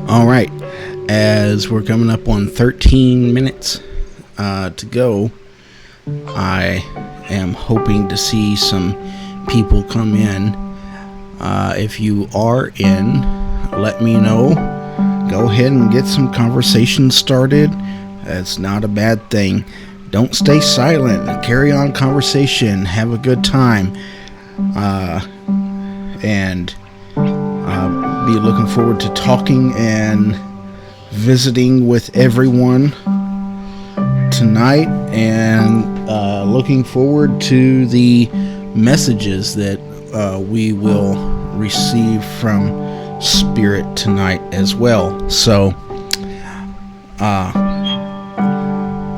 All right, as we're coming up on 13 minutes to go, I am hoping to see some people come in. If you are in, let me know. Go ahead and get some conversation started. That's not a bad thing. Don't stay silent. Carry on conversation. Have a good time. And be looking forward to talking and visiting with everyone tonight, and looking forward to the messages that we will receive from Spirit tonight as well. So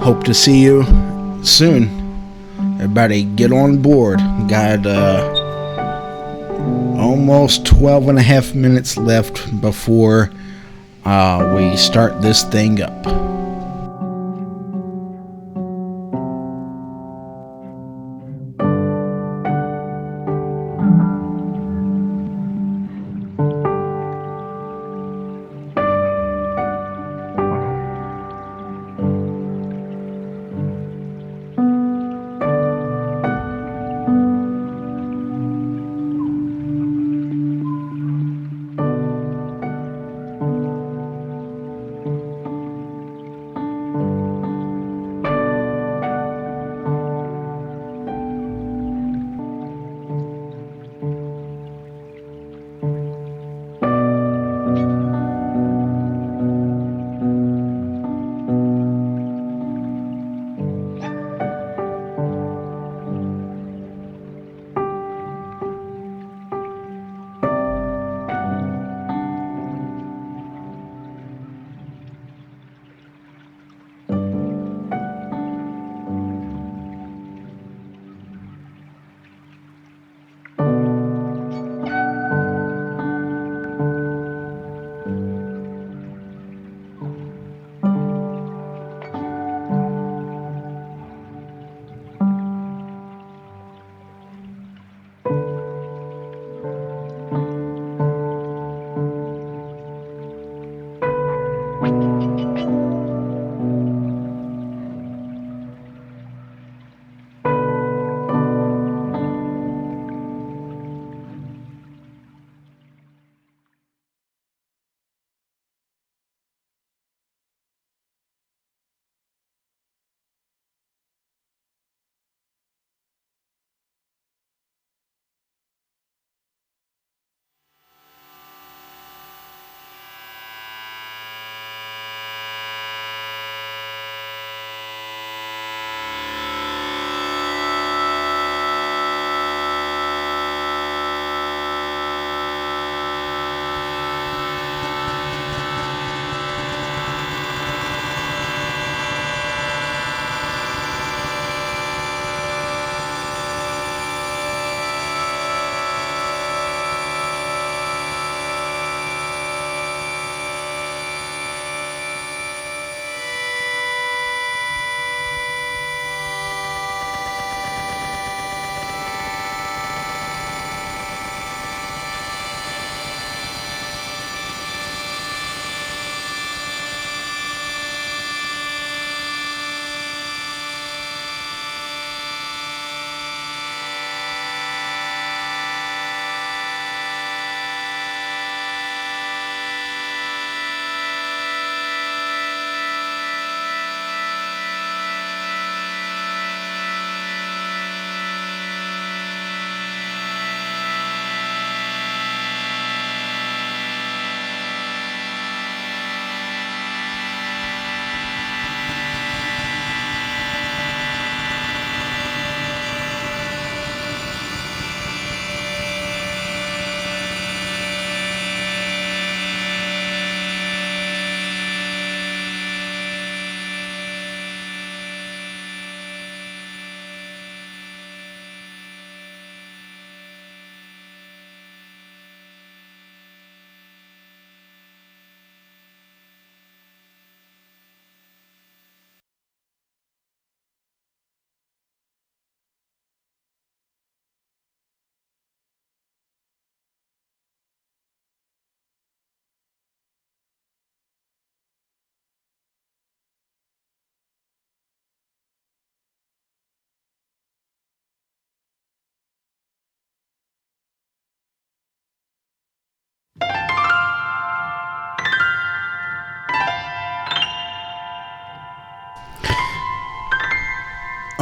hope to see you soon. Everybody get on board. Got almost 12 and a half minutes left before we start this thing up.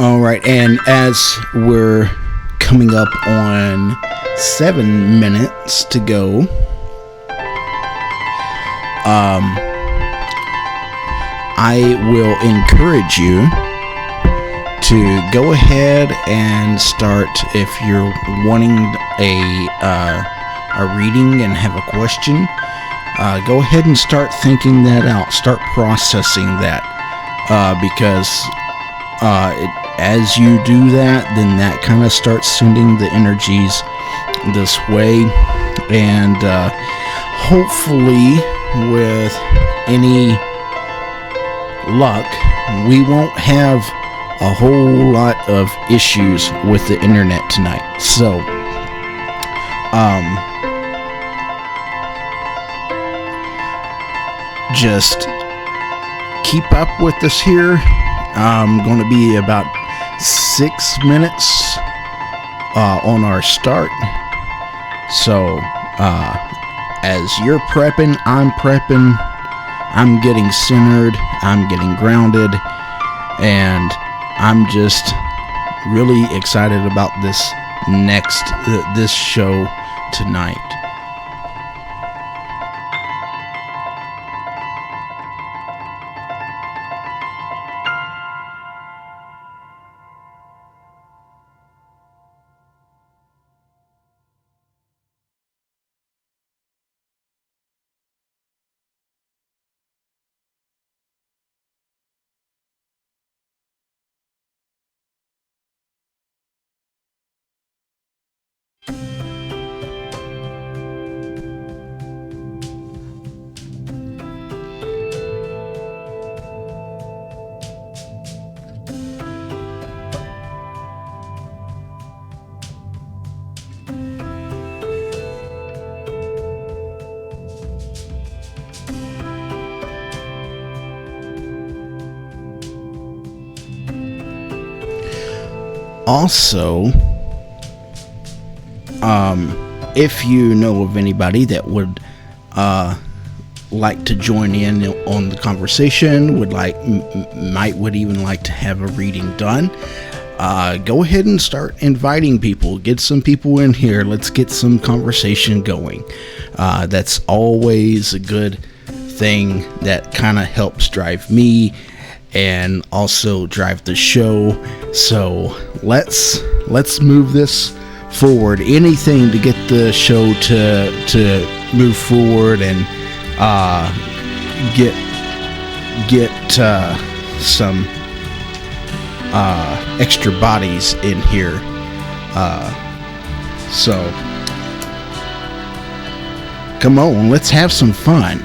All right, and as we're coming up on 7 minutes to go, I will encourage you to go ahead and start. If you're wanting a reading and have a question, go ahead and start thinking that out. Start processing that, because as you do that, then that kind of starts sending the energies this way, and hopefully, with any luck, we won't have a whole lot of issues with the internet tonight. So, just keep up with us here. I'm going to be about 6 minutes on our start. So, as you're prepping, I'm prepping. I'm getting centered, I'm getting grounded, and I'm just really excited about this show tonight. Also, if you know of anybody that would like to join in on the conversation, would even like to have a reading done, go ahead and start inviting people. Get some people in here. Let's get some conversation going. That's always a good thing. That kind of helps drive me and also drive the show. So let's move this forward. Anything to get the show to move forward and get some extra bodies in here. So come on, let's have some fun.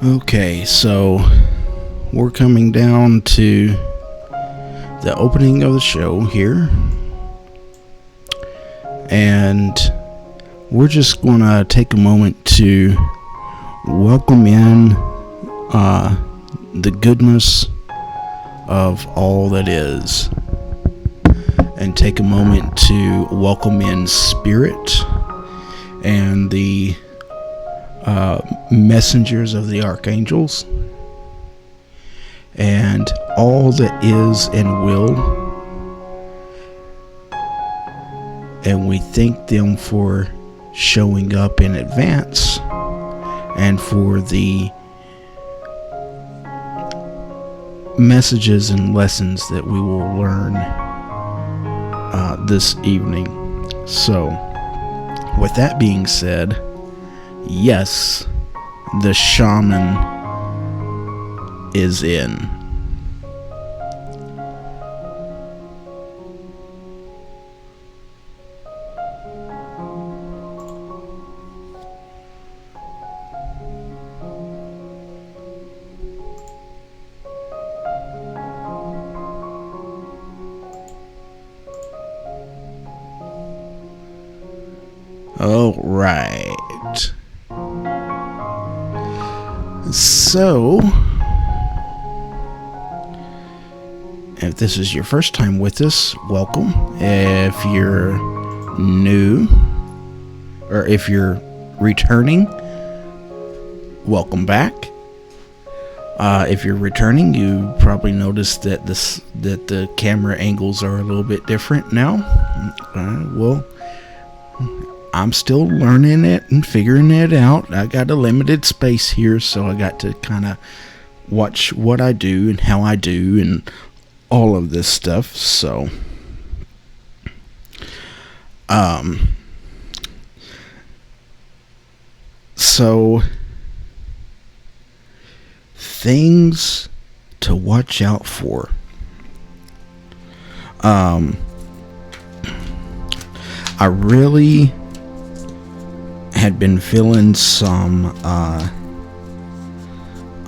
Okay, so we're coming down to the opening of the show here, and we're just gonna take a moment to welcome in the goodness of all that is, and take a moment to welcome in spirit and the messengers of the archangels and all that is and will, and we thank them for showing up in advance and for the messages and lessons that we will learn this evening. So with that being said, yes, the shaman is in. All right. So, if this is your first time with us, welcome. If you're new, or if you're returning, welcome back. If you're returning, you probably noticed that the camera angles are a little bit different now. Well, I'm still learning it and figuring it out. I got a limited space here, so I got to kind of watch what I do and how I do and all of this stuff. So, things to watch out for. I really had been feeling some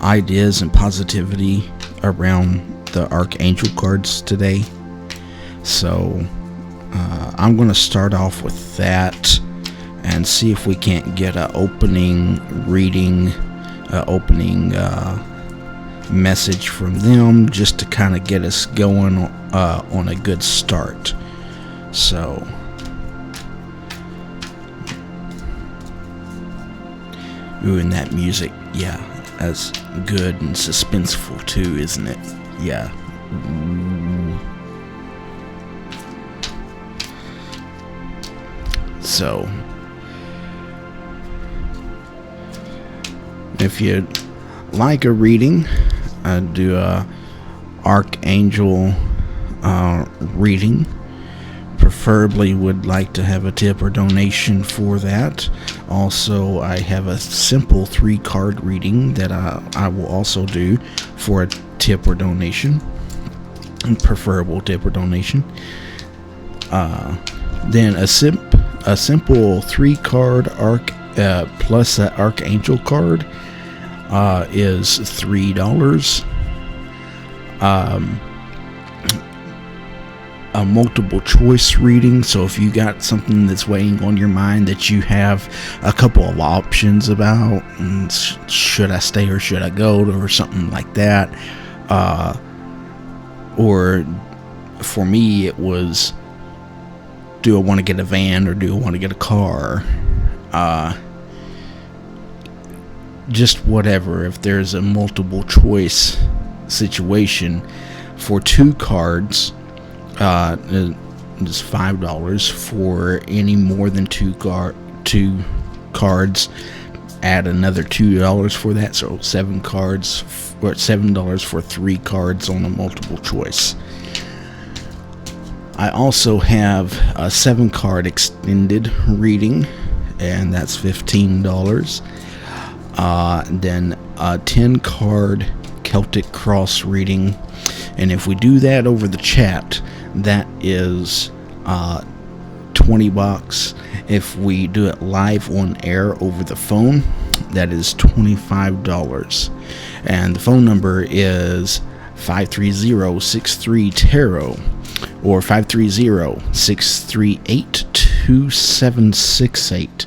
ideas and positivity around the archangel cards today, so I'm going to start off with that and see if we can't get an opening reading, opening message from them, just to kind of get us going on a good start. So ooh, and that music, yeah, that's good and suspenseful too, isn't it? Yeah. Ooh. So, if you'd like a reading, I do a archangel reading. Preferably would like to have a tip or donation for that. Also, I have a simple 3-card reading that I will also do for a tip or donation, preferable tip or donation. Then a simple 3-card plus an archangel card is $3. A multiple choice reading, so if you got something that's weighing on your mind that you have a couple of options about, should I stay or should I go, or something like that, or for me it was, do I want to get a van or do I want to get a car, just whatever. If there's a multiple choice situation for 2 cards, it's $5. For any more than 2 cards, add another $2 for that, so 7 cards, or $7 for 3 cards on a multiple choice. I also have a 7-card extended reading, and that's $15. Then a 10-card Celtic Cross reading, and if we do that over the chat, that is $20. If we do it live on air over the phone, That is $25. And the phone number is 530-63-TAROT or 530-638-2768.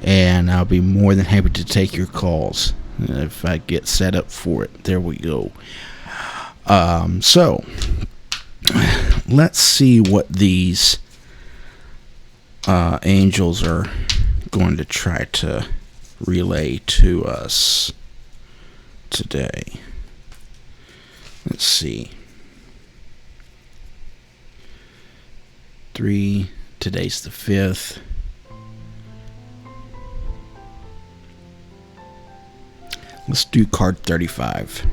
And I'll be more than happy to take your calls if I get set up for it. There we go. So let's see what these angels are going to try to relay to us today. Let's see. 3, today's the 5th. Let's do card 35.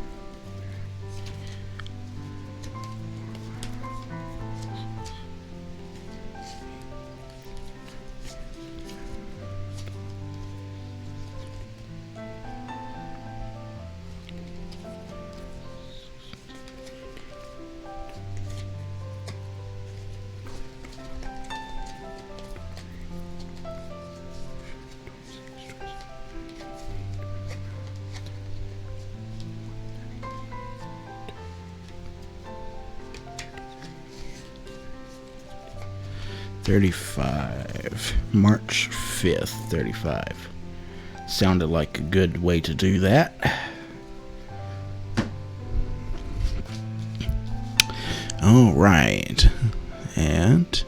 March 5th, 35. Sounded like a good way to do that. All right. And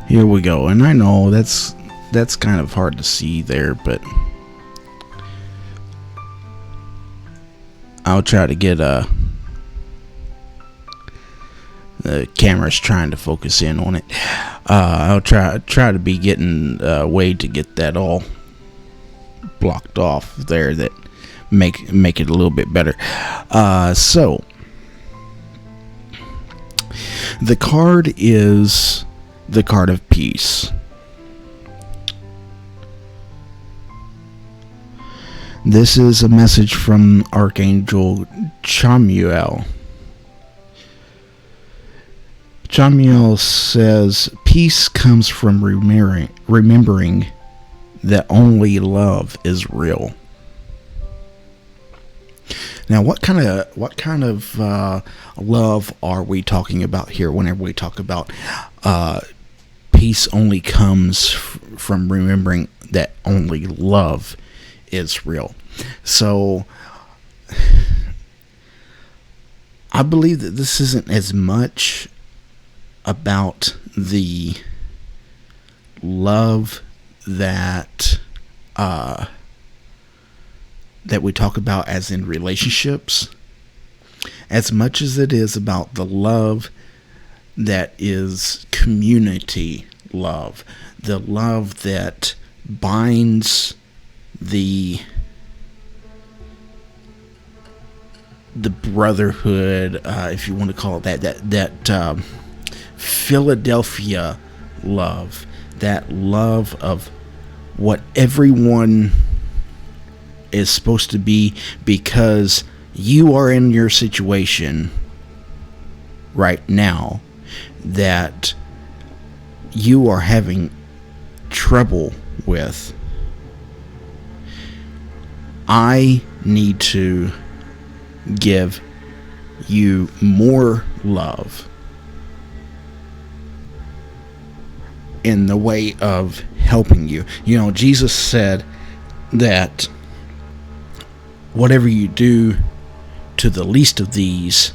here we go. And I know that's kind of hard to see there, but I'll try to get the camera's trying to focus in on it. I'll try to be getting a way to get that all blocked off there, that make it a little bit better. So the card is the card of peace. This is a message from Archangel Chamuel. Chamuel says, peace comes from remembering that only love is real. Now, what kind of love are we talking about here whenever we talk about peace only comes from remembering that only love is real? So I believe that this isn't as much about the love that we talk about as in relationships, as much as it is about the love that is community love, the love that binds the brotherhood, if you want to call it that Philadelphia love, that love of what everyone is supposed to be, because you are in your situation right now that you are having trouble with. I need to give you more love in the way of helping you. You know, Jesus said that whatever you do to the least of these,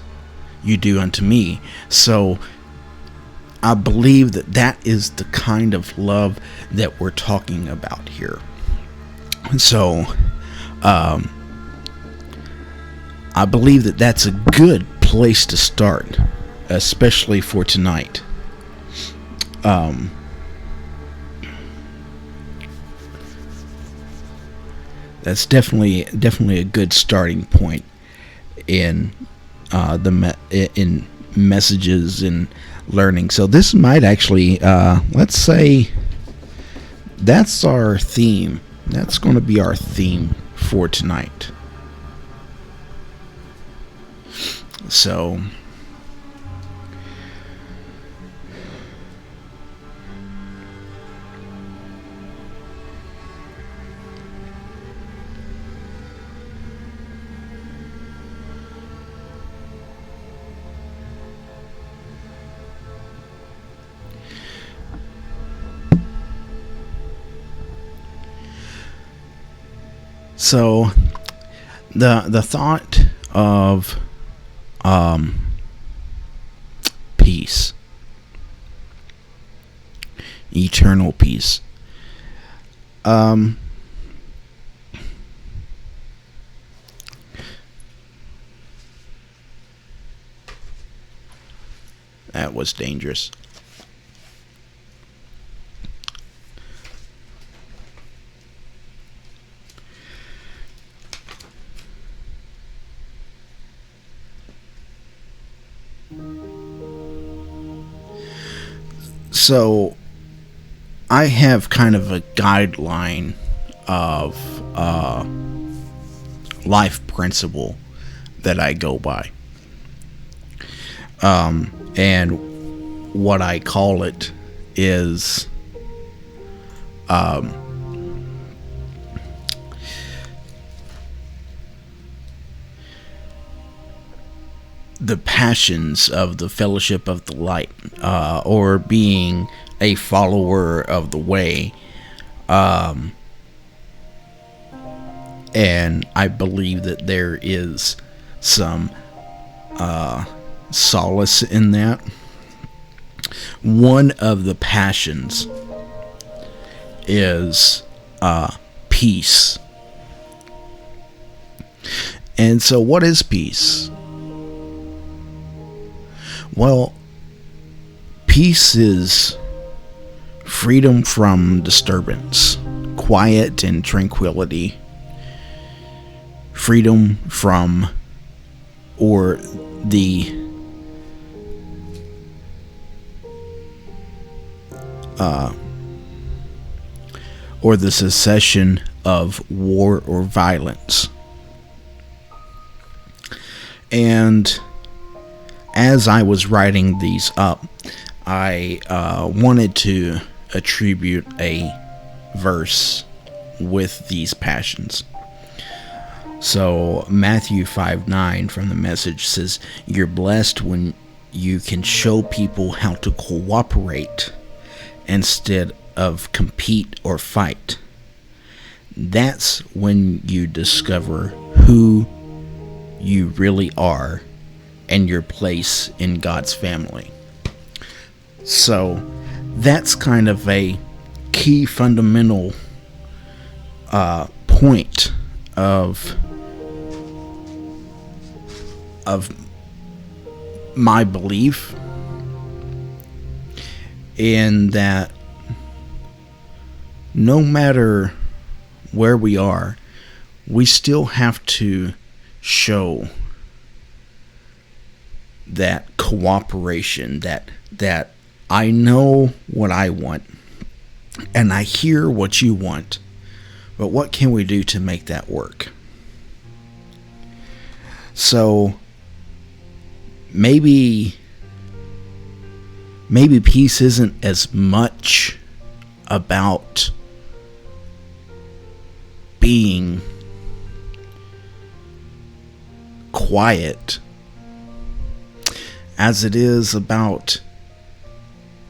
you do unto me. So I believe that that is the kind of love that we're talking about here. So I believe that that's a good place to start, especially for tonight. That's definitely a good starting point in in messages and learning. So this might actually, let's say, that's our theme. That's going to be our theme for tonight. So So the thought of peace, eternal peace. That was dangerous. So, I have kind of a guideline of life principle that I go by. And what I call it is the passions of the fellowship of the light, or being a follower of the way. And I believe that there is some solace in that. One of the passions is peace. And so what is peace? Well, peace is freedom from disturbance, quiet and tranquility, freedom from or the cessation of war or violence. And as I was writing these up, I wanted to attribute a verse with these passions. So Matthew 5:9 from the Message says, "You're blessed when you can show people how to cooperate instead of compete or fight. That's when you discover who you really are and your place in God's family." So that's kind of a key fundamental point of my belief, in that no matter where we are, we still have to show that cooperation, that I know what I want and I hear what you want, but what can we do to make that work? So maybe peace isn't as much about being quiet as it is about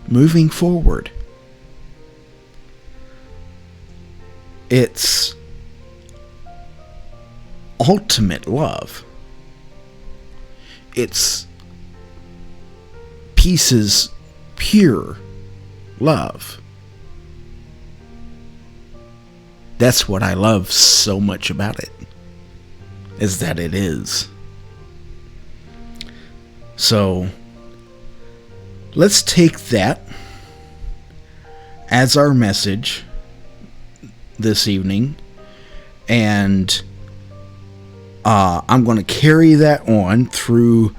moving forward. It's ultimate love. It's peace's pure love. That's what I love so much about it, is that it is. So let's take that as our message this evening, and I'm going to carry that on through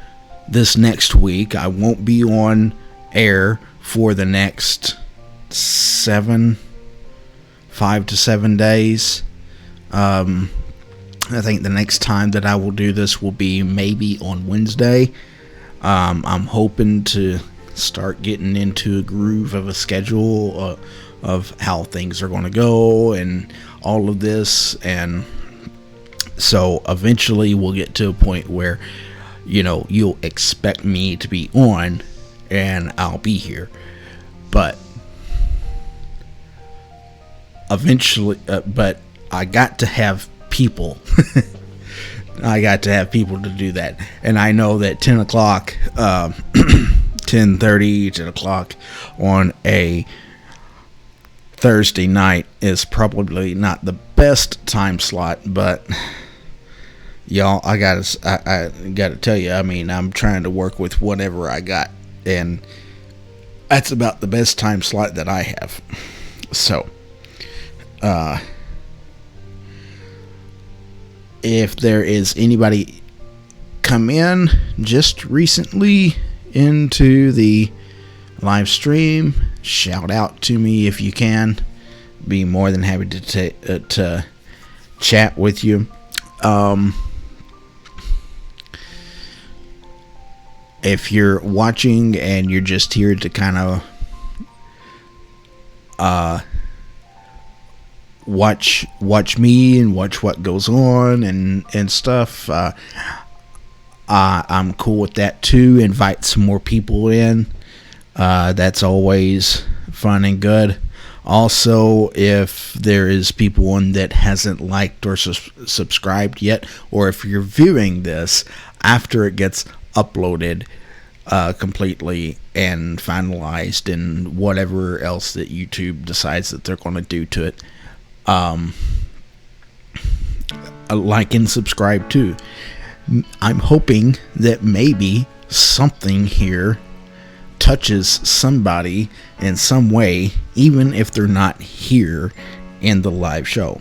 this next week. I won't be on air for the next 5 to 7 days. I think the next time that I will do this will be maybe on Wednesday. I'm hoping to start getting into a groove of a schedule of how things are going to go and all of this, and so eventually we'll get to a point where, you know, you'll expect me to be on and I'll be here. But eventually, but I got to have people. I got to have people to do that. And I know that 10 o'clock, 10:30, 10 o'clock on a Thursday night is probably not the best time slot, but y'all, I gotta tell you, I mean, I'm trying to work with whatever I got, and that's about the best time slot that I have. So, if there is anybody come in just recently into the live stream, shout out to me if you can. Be more than happy to chat with you. If you're watching and you're just here to kind of watch me and watch what goes on and stuff, I'm cool with that too. Invite some more people in. That's always fun and good. Also, if there is people on that hasn't liked or subscribed yet, or if you're viewing this after it gets uploaded completely and finalized and whatever else that YouTube decides that they're going to do to it, like and subscribe too. I'm hoping that maybe something here touches somebody in some way, even if they're not here in the live show.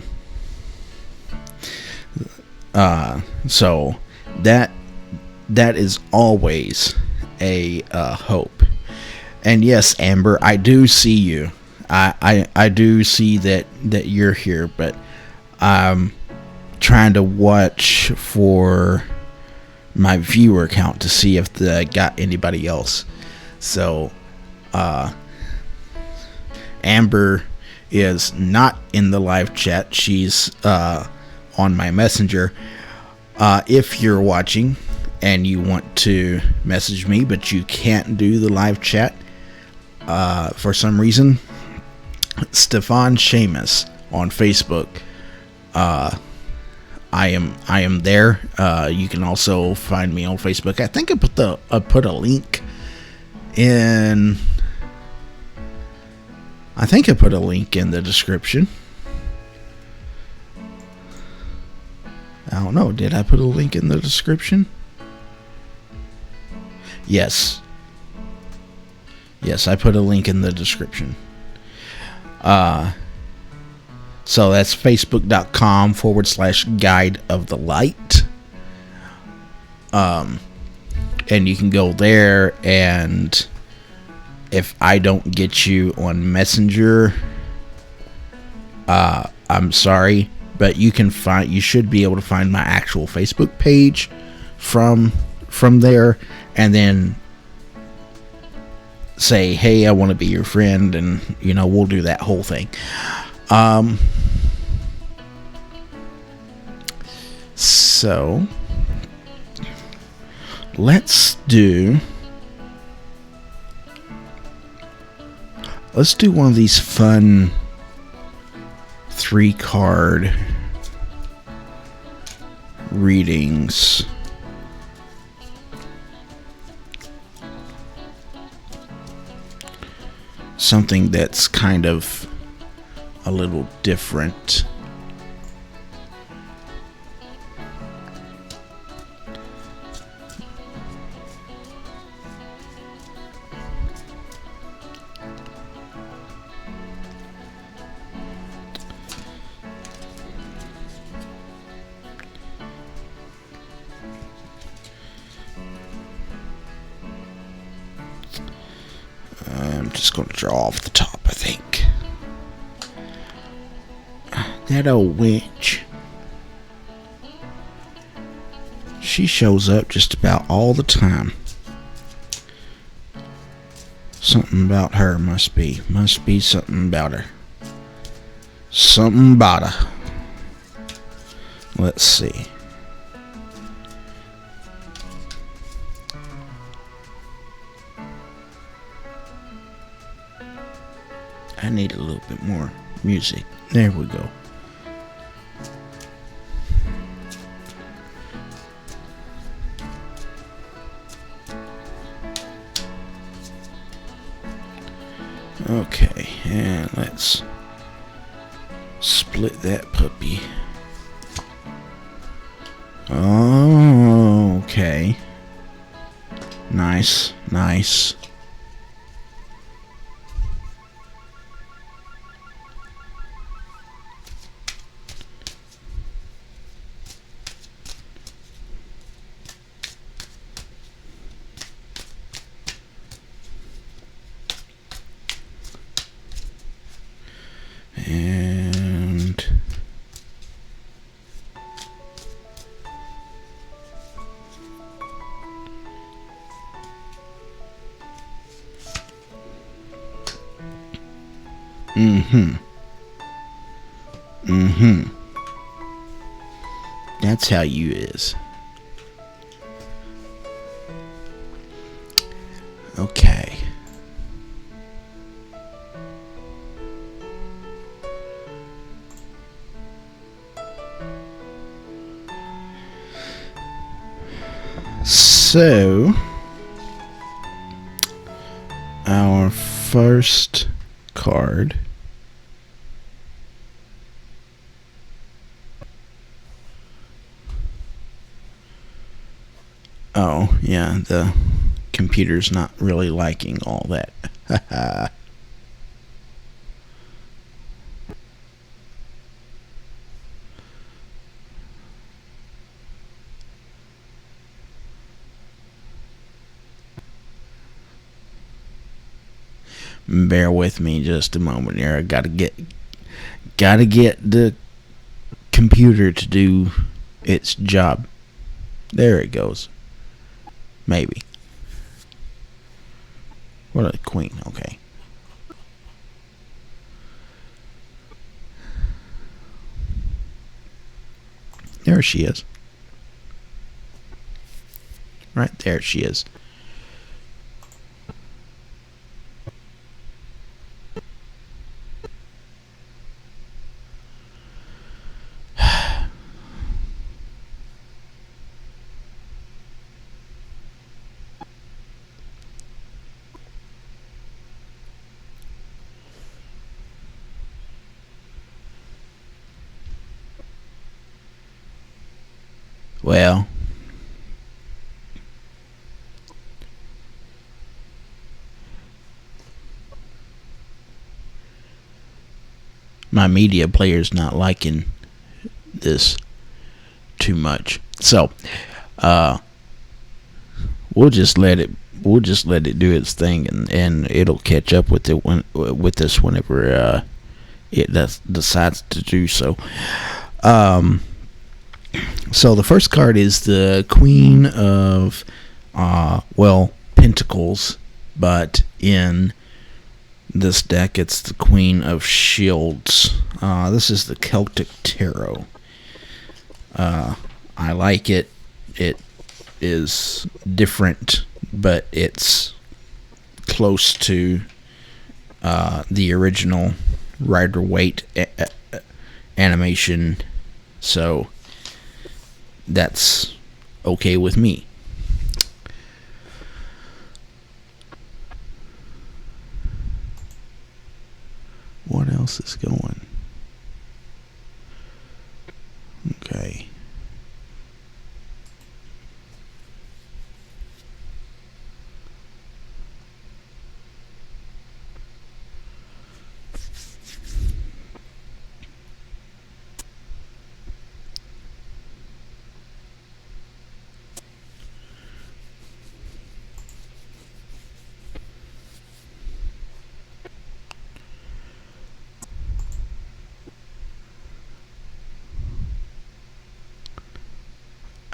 So that is always a hope. And yes, Amber, I do see you. I do see that you're here, but I'm trying to watch for my viewer count to see if I got anybody else. So, Amber is not in the live chat. She's on my messenger. If you're watching and you want to message me, but you can't do the live chat for some reason, Stiofan Seamus on Facebook. I am there. You can also find me on Facebook. I think I put a link in. I think I put a link in the description. I don't know. Did I put a link in the description? Yes. Yes, I put a link in the description. So that's facebook.com/guide of the light. And you can go there, and if I don't get you on Messenger, I'm sorry, but you should be able to find my actual Facebook page from there, and then say, hey, I want to be your friend, and we'll do that whole thing. So let's do one of these fun 3-card readings. Something that's kind of a little different. I'm just going to draw off the top, I think. That old witch. She shows up just about all the time. Something about her must be something about her. Something about her. Let's see. I need a little bit more music. There we go. Okay, and let's split that puppy. Oh, okay. Nice, nice. And that's how you is. Okay. So, our first card oh, yeah, the computer's not really liking all that. Bear with me just a moment here. I gotta get the computer to do its job. There it goes. Maybe. What a queen. Okay. There she is. Right there she is. Well, my media player's not liking this too much. So, we'll just let it do its thing, and it'll catch up with it with this whenever it decides to do so. So the first card is the Queen of Pentacles, but in this deck it's the Queen of Shields. This is the Celtic Tarot. I like it. It is different, but it's close to the original Rider-Waite animation, so that's okay with me. What else is going? Okay.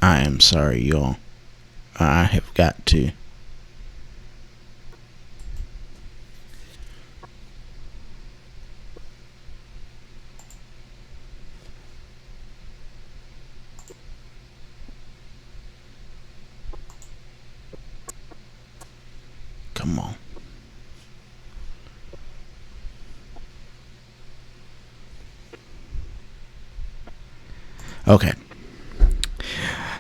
I am sorry, y'all. I have got to. Come on. Okay.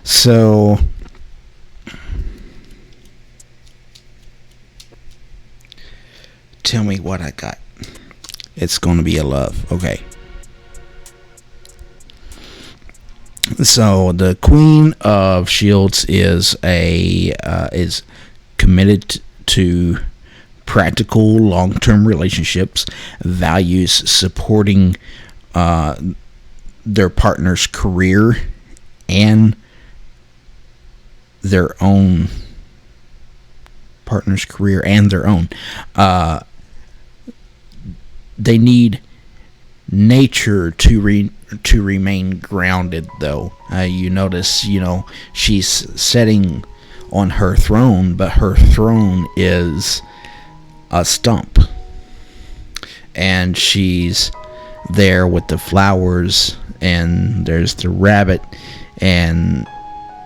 So tell me what I got. It's going to be a love. Okay. So the Queen of Shields is committed to practical long-term relationships, values supporting their partner's career and their own. They need nature to remain grounded, though. You notice, she's sitting on her throne, but her throne is a stump, and she's there with the flowers, and there's the rabbit, and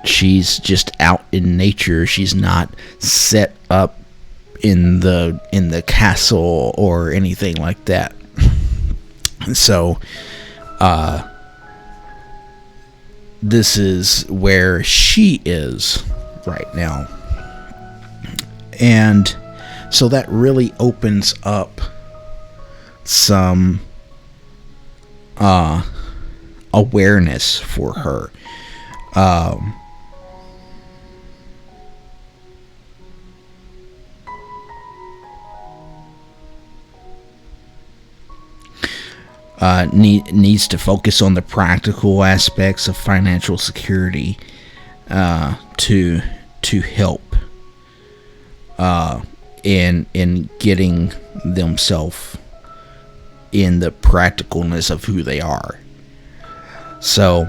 she's just out in nature. She's not set up in the castle or anything like that. So this is where she is right now, and so that really opens up some awareness for her. Needs to focus on the practical aspects of financial security to help in getting themselves in the practicalness of who they are. So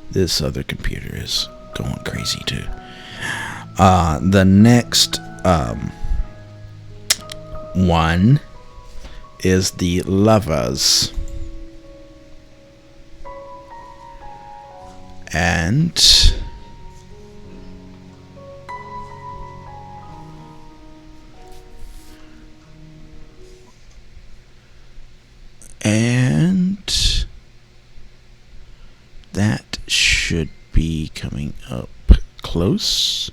this other computer is going crazy too. The next one is the Lovers, and that should be coming up close.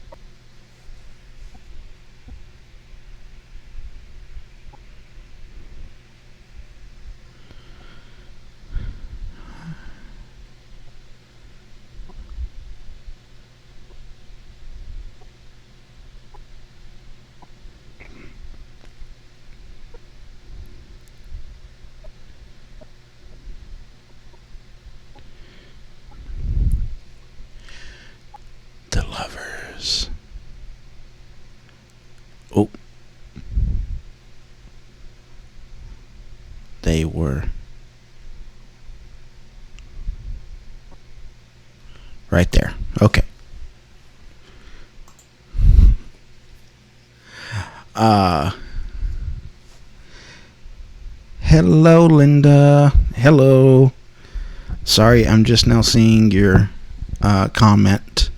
The Lovers. Oh. They were right there. Okay. Hello, Linda. Hello. Sorry, I'm just now seeing your comment.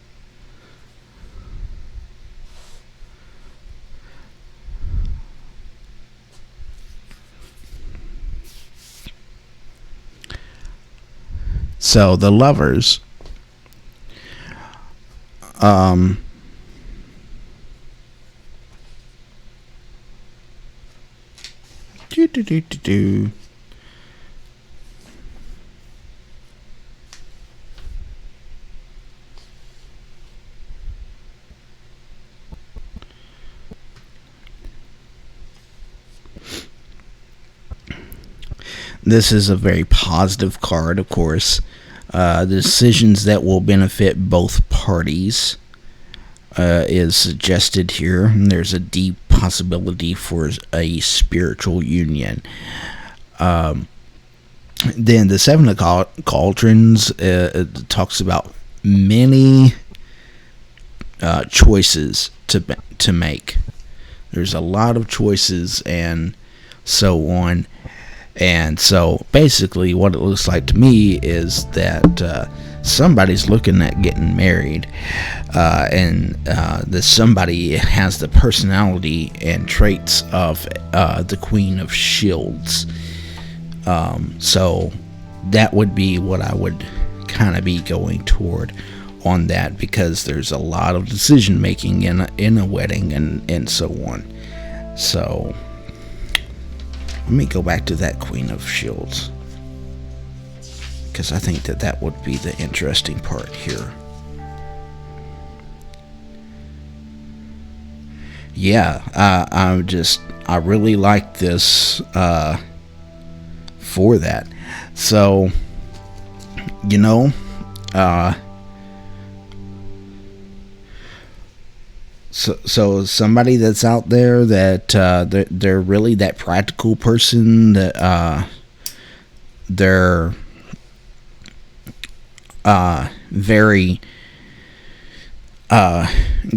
So the Lovers, This is a very positive card, of course. The decisions that will benefit both parties is suggested here. There's a deep possibility for a spiritual union. Then the Seven of Cauldrons talks about many choices to make. There's a lot of choices and so on. And so basically what it looks like to me is that somebody's looking at getting married, and that somebody has the personality and traits of the Queen of Shields. So that would be what I would kind of be going toward. on that, because there's a lot of decision making in a wedding and so on. So let me go back to that Queen of Shields, because I think that would be the interesting part here. Yeah, I really like this for that. So, so somebody that's out there that they're really that practical person, that they're very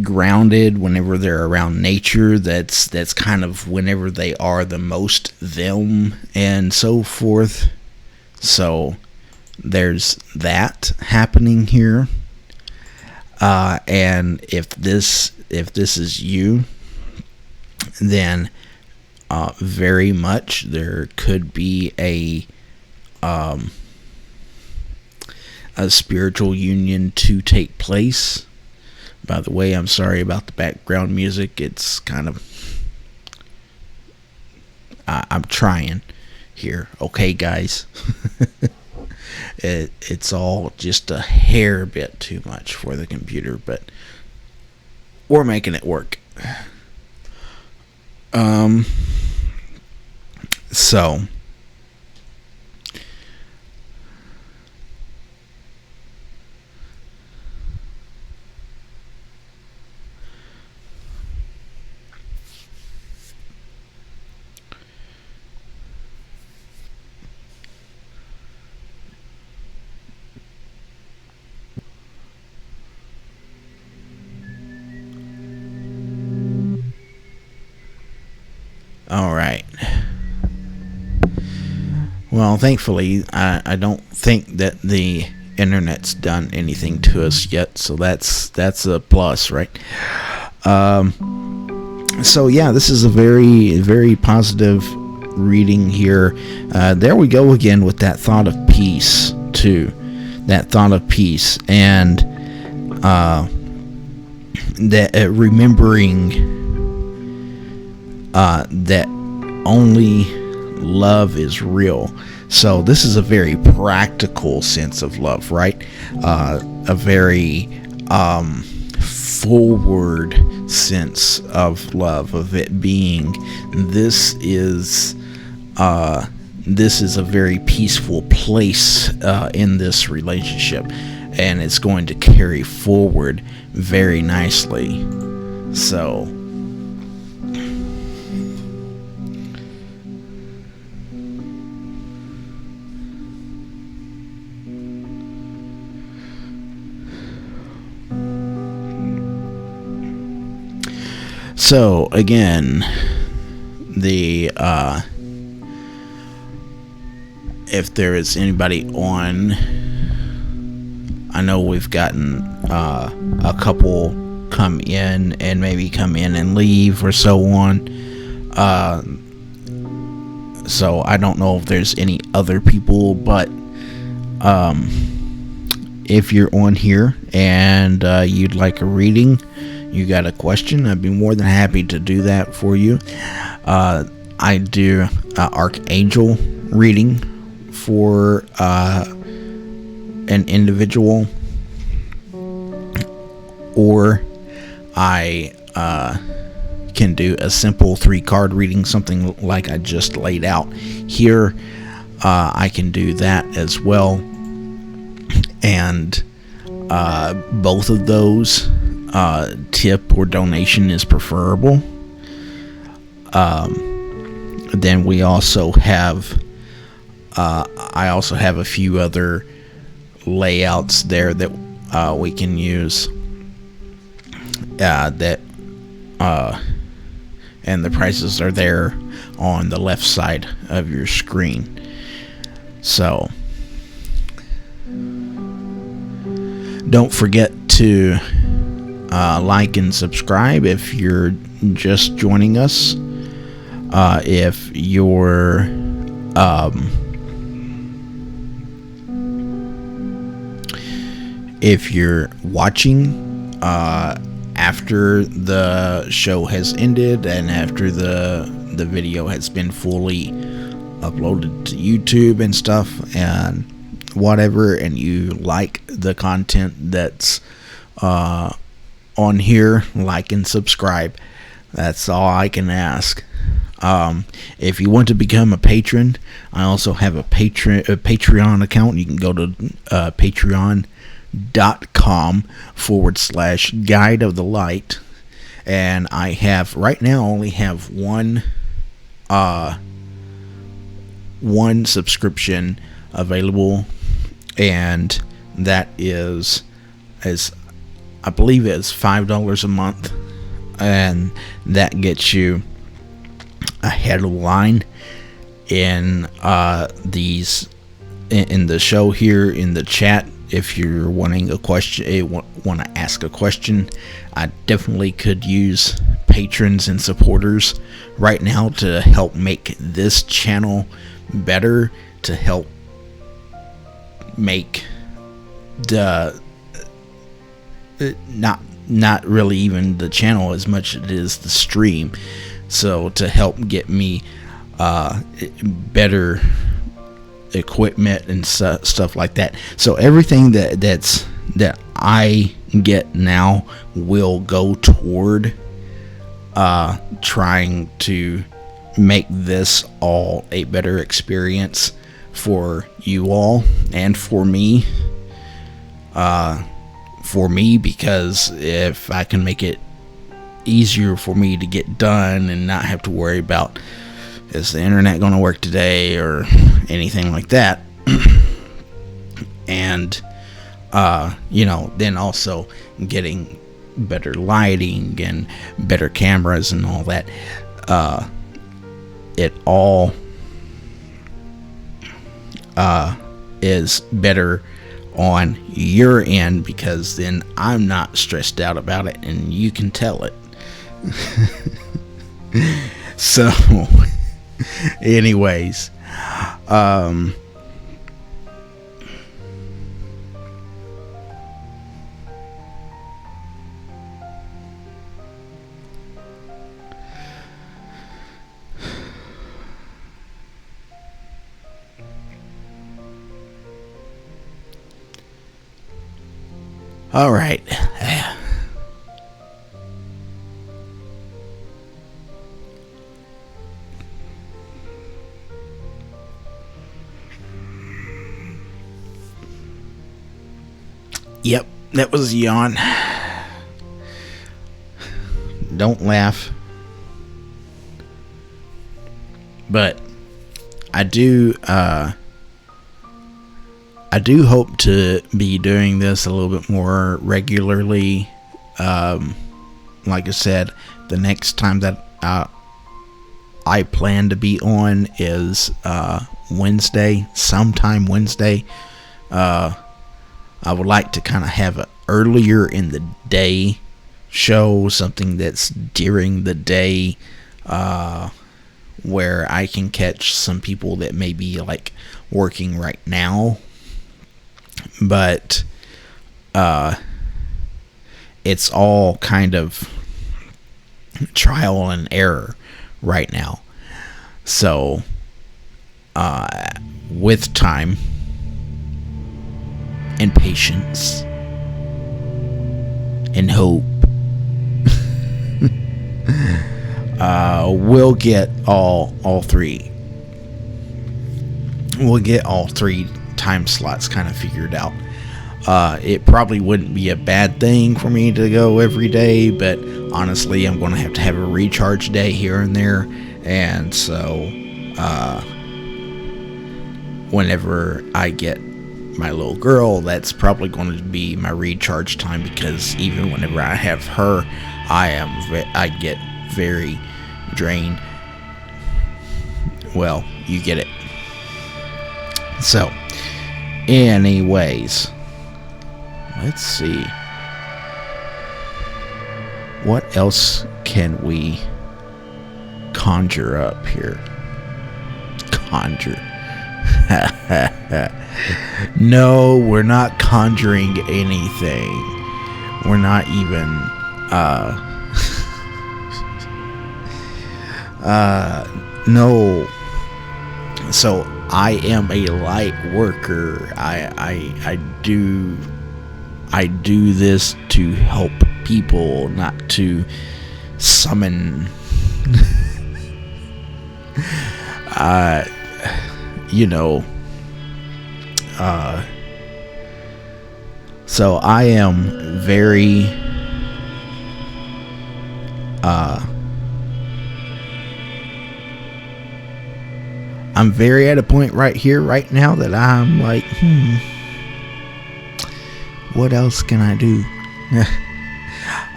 grounded whenever they're around nature. That's kind of whenever they are the most them and so forth. So there's that happening here. And if this is you, then very much there could be a spiritual union to take place. By the way, I'm sorry about the background music. It's kind of... I'm trying here. Okay, guys. It's all just a hair bit too much for the computer, but we're making it work. So... Alright. Well, thankfully, I don't think that the internet's done anything to us yet, so that's a plus, right? So yeah, this is a very, very positive reading here. There we go again with that thought of peace, too. That thought of peace, and that remembering that only love is real. So this is a very practical sense of love, right? A very forward sense of love, of it being this is a very peaceful place in this relationship, and it's going to carry forward very nicely. So again, the if there is anybody on, I know we've gotten a couple come in and maybe come in and leave or so on. So I don't know if there's any other people, but if you're on here and you'd like a reading, you got a question, I'd be more than happy to do that for you. I do archangel reading for an individual, or I can do a simple 3-card reading, something like I just laid out here. I can do that as well, and both of those, tip or donation is preferable. Then we also have I also have a few other layouts there that we can use, that and the prices are there on the left side of your screen. So don't forget to like and subscribe if you're just joining us. If you're if you're watching after the show has ended and after the video has been fully uploaded to YouTube and stuff and whatever, and you like the content that's on here, like and subscribe. That's all I can ask. If you want to become a patron, I also have a Patreon account. You can go to patreon.com/Guide of the Light, and I have right now only have one subscription available, and that is I believe it's $5 a month, and that gets you ahead of the line in in the show here in the chat. If you're wanting a question, want to ask a question, I definitely could use patrons and supporters right now to help make this channel better, to help make the not really even the channel as much as it is the stream. So to help get me better equipment and stuff like that. So everything that I get now will go toward trying to make this all a better experience for you all and for me. Because if I can make it easier for me to get done and not have to worry about, is the internet going to work today or anything like that, and then also getting better lighting and better cameras and all that, it all is better on your end, because then I'm not stressed out about it and you can tell it. So anyways, all right. Yep, that was a yawn. Don't laugh. But I do hope to be doing this a little bit more regularly. Like I said, the next time that I plan to be on is Wednesday, sometime Wednesday. I would like to kind of have an earlier in the day show, something that's during the day, where I can catch some people that may be like working right now, but it's all kind of trial and error right now. So with time and patience and hope, we'll get all three. We'll get all three time slots kind of figured out. It probably wouldn't be a bad thing for me to go every day, but honestly, I'm going to have a recharge day here and there, and so whenever I get my little girl, that's probably going to be my recharge time, because even whenever I have her, I get very drained. Well, you get it. So anyways, let's see, what else can we conjure up here? Conjure. No, we're not conjuring anything. We're not even no. So I am a light worker. I do this to help people, not to summon you know. So I am very I'm very at a point right here, right now, that I'm like, what else can I do?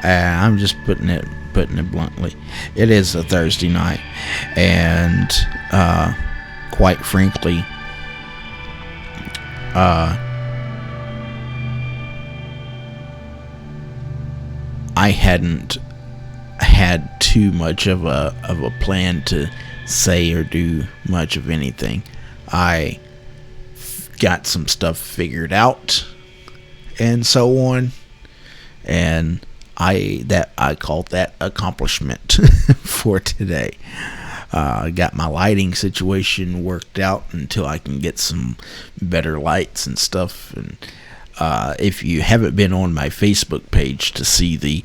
I'm just putting it bluntly. It is a Thursday night, and quite frankly, I hadn't had too much of a plan to say or do much of anything. I got some stuff figured out and so on, and I called that accomplishment for today. Got my lighting situation worked out until I can get some better lights and stuff. And if you haven't been on my Facebook page to see the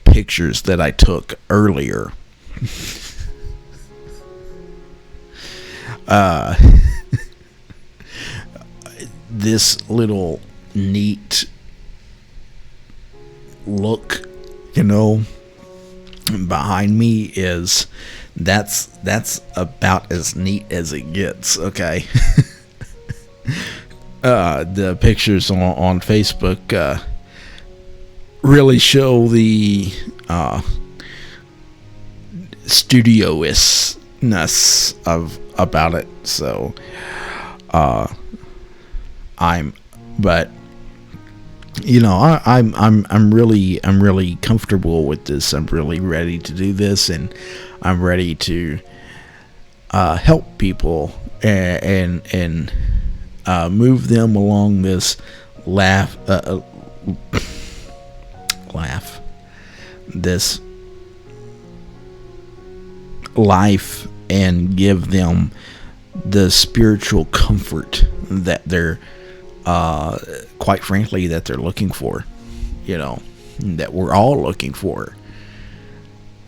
pictures that I took earlier, this little neat look, behind me that's about as neat as it gets. Okay. The pictures on Facebook really show the studiousness of about it. So I'm really comfortable with this. I'm really ready to do this, and I'm ready to help people and move them along this this life, and give them the spiritual comfort that they're quite frankly that they're looking for, that we're all looking for.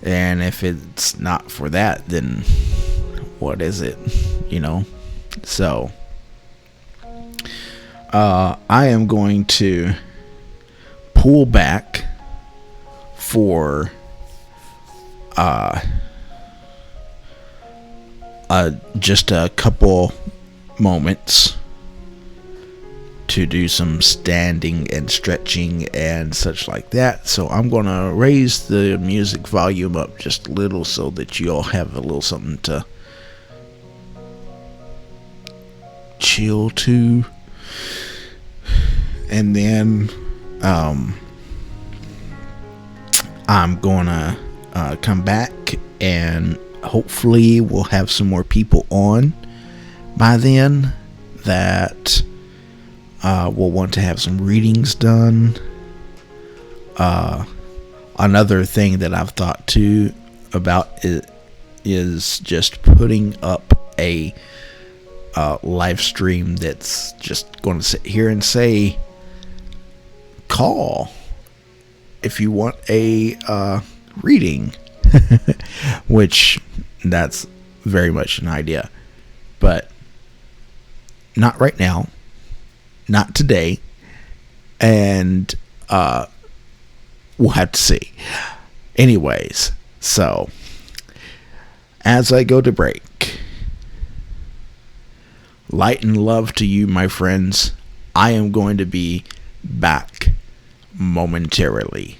And if it's not for that, then what is it? So I am going to pull back for just a couple moments to do some standing and stretching and such like that. So I'm going to raise the music volume up just a little so that you all have a little something to chill to. And then I'm going to come back, and hopefully we'll have some more people on by then that will want to have some readings done. Another thing that I've thought too about is just putting up a live stream that's just going to sit here and say, call if you want a reading. Which that's very much an idea, but not right now, not today, and we'll have to see. Anyways, so as I go to break, light and love to you, my friends. I am going to be back momentarily.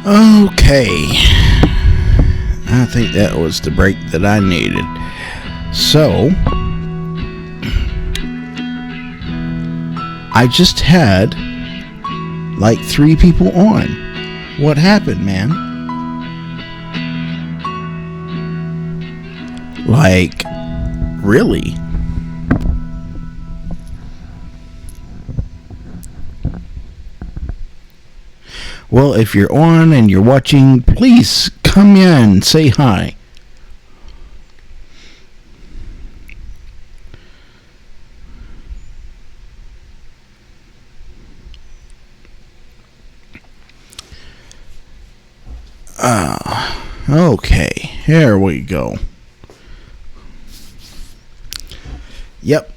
Okay. I think that was the break that I needed. So, I just had like 3 people on. What happened, man? Like, really? Well, if you're on and you're watching, please come in, say hi. Okay, here we go. Yep.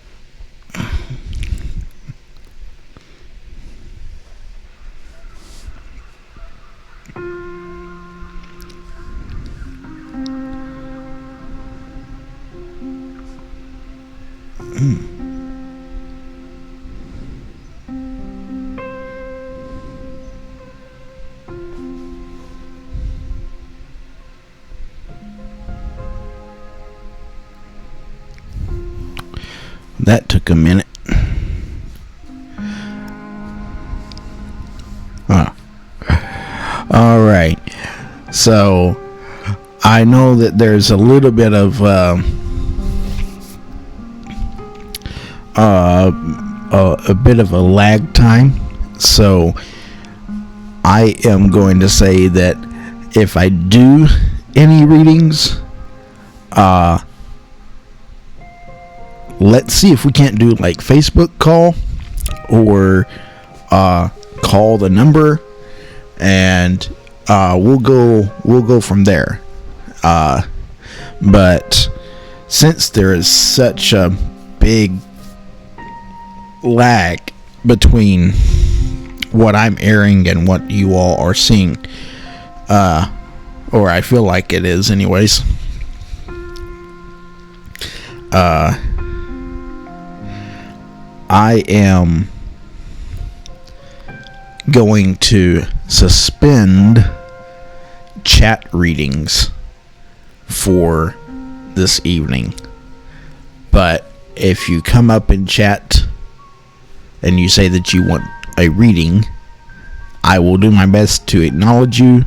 That took a minute. All right. So I know that there's a little bit of a bit of a lag time. So I am going to say that if I do any readings, let's see if we can't do like Facebook call or call the number, and we'll go from there. But since there is such a big lag between what I'm airing and what you all are seeing, or I feel like it is anyways, I am going to suspend chat readings for this evening. But if you come up in chat and you say that you want a reading, I will do my best to acknowledge you,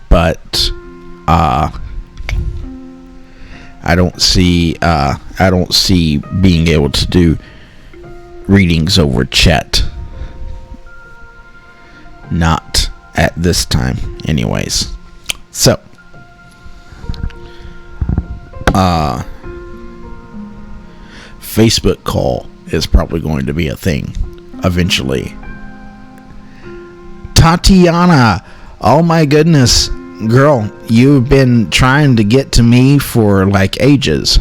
but I don't see being able to do readings over chat. Not at this time anyways. So Facebook call is probably going to be a thing eventually. Tatiana, oh my goodness, girl, you've been trying to get to me for like ages.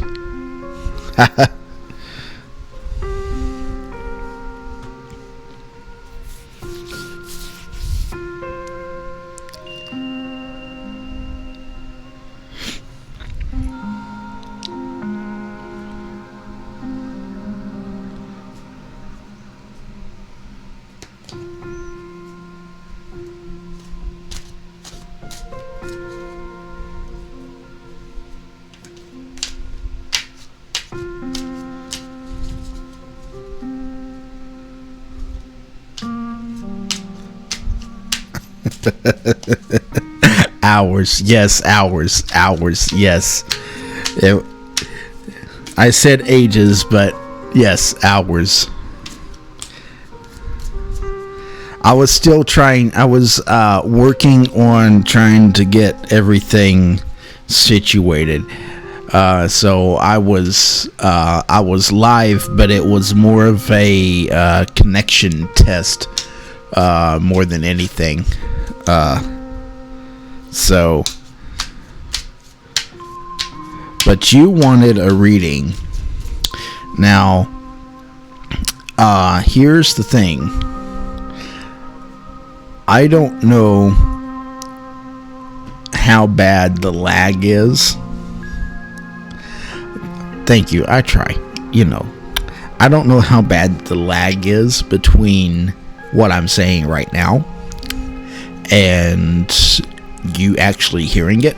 Hours, yes, yes. I said ages, but yes, hours. I was still trying. I was working on trying to get everything situated. So I was live, but it was more of a connection test more than anything. So, but you wanted a reading. Now, here's the thing. I don't know how bad the lag is. Thank you. I try. I don't know how bad the lag is between what I'm saying right now and you actually hearing it,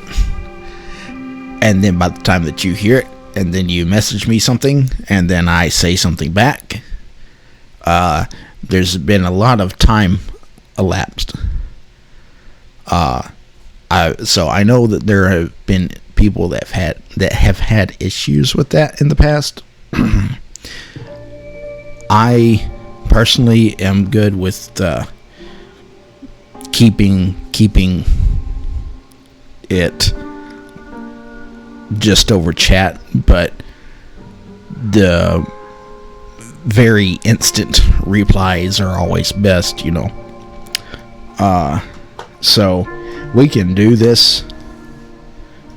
and then by the time that you hear it and then you message me something and then I say something back, there's been a lot of time elapsed. So I know that there have been people that have had issues with that in the past. I personally am good with keeping it just over chat, but the very instant replies are always best, so we can do this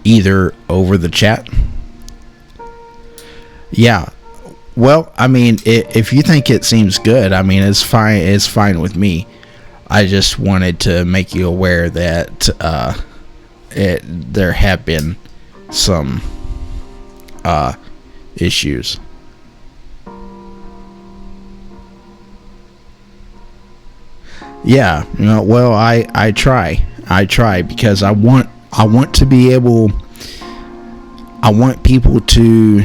either over the chat. Yeah, well, I mean, if you think it seems good, I mean, it's fine with me. I just wanted to make you aware that there have been some issues. Yeah, well, I try because I want to be able. I want people to.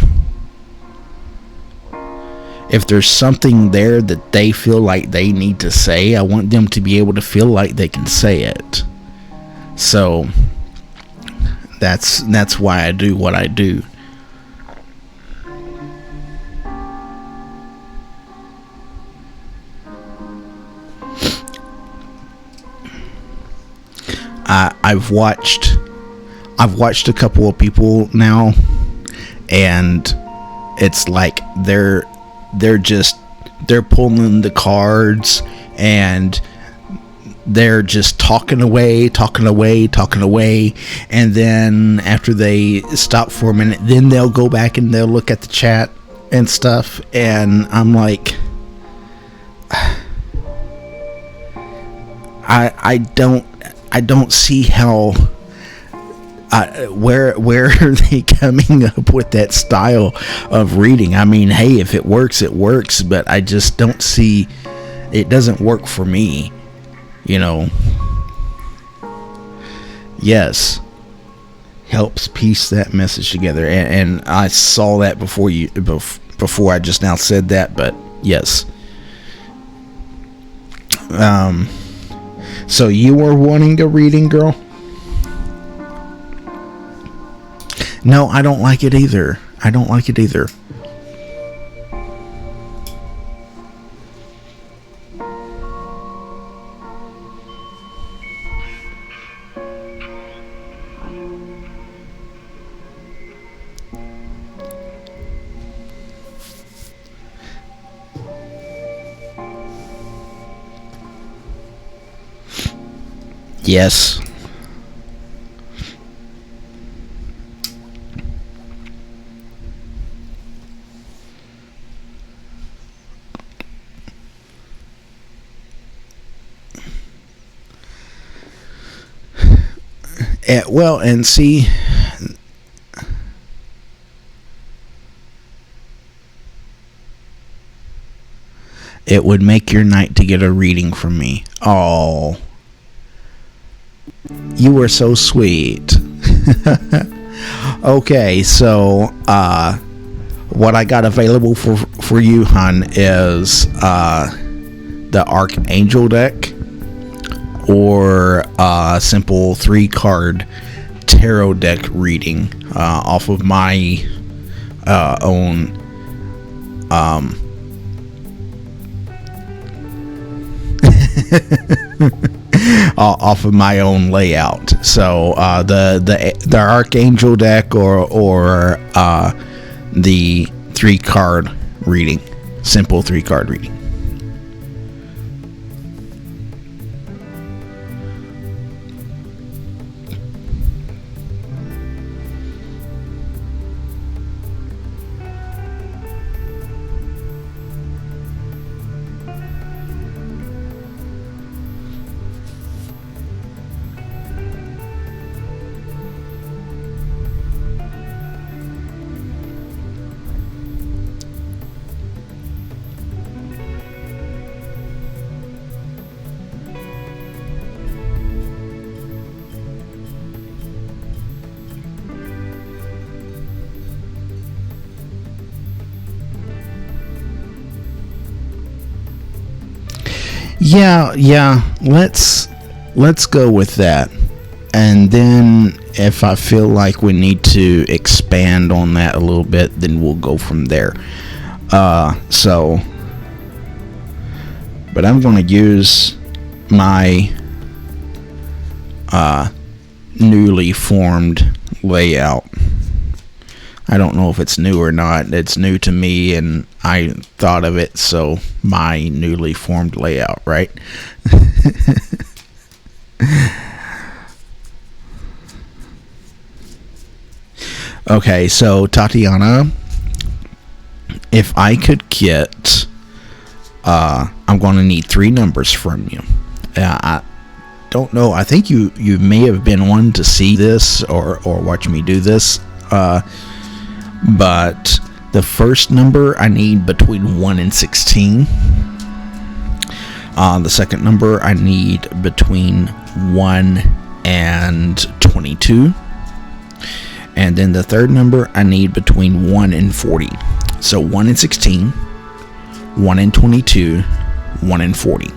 if there's something there that they feel like they need to say, I want them to be able to feel like they can say it. So that's why I do what I do. I've watched a couple of people now, and it's like they're pulling the cards, and they're just talking away, and then after they stop for a minute, then they'll go back and they'll look at the chat and stuff, and I'm like, I don't see how, where are they coming up with that style of reading? I mean, hey, if it works, it works, but I just don't see, it doesn't work for me, you know. Yes, helps piece that message together, and I saw that before I just now said that, but yes. So you were wanting a reading, girl? No, I don't like it either. Yes. Well, and see, it would make your night to get a reading from me. Oh, you were so sweet. Okay, so what I got available for you, hon, is the Archangel deck, or simple 3-card tarot deck reading off of my own off of my own layout. So the Archangel deck, or the 3-card reading, simple 3-card reading. Yeah, let's go with that. And then if I feel like we need to expand on that a little bit, then we'll go from there. So, but I'm going to use my newly formed layout. I don't know if it's new or not. It's new to me, and I thought of it, so my newly formed layout, right? Okay, so Tatiana, if I could get, I'm going to need 3 numbers from you. I don't know. I think you may have been one to see this or watch me do this. But the first number I need between 1 and 16. The second number I need between 1 and 22. And then the third number I need between 1 and 40. So 1 and 16, 1 in 22, 1 in 40.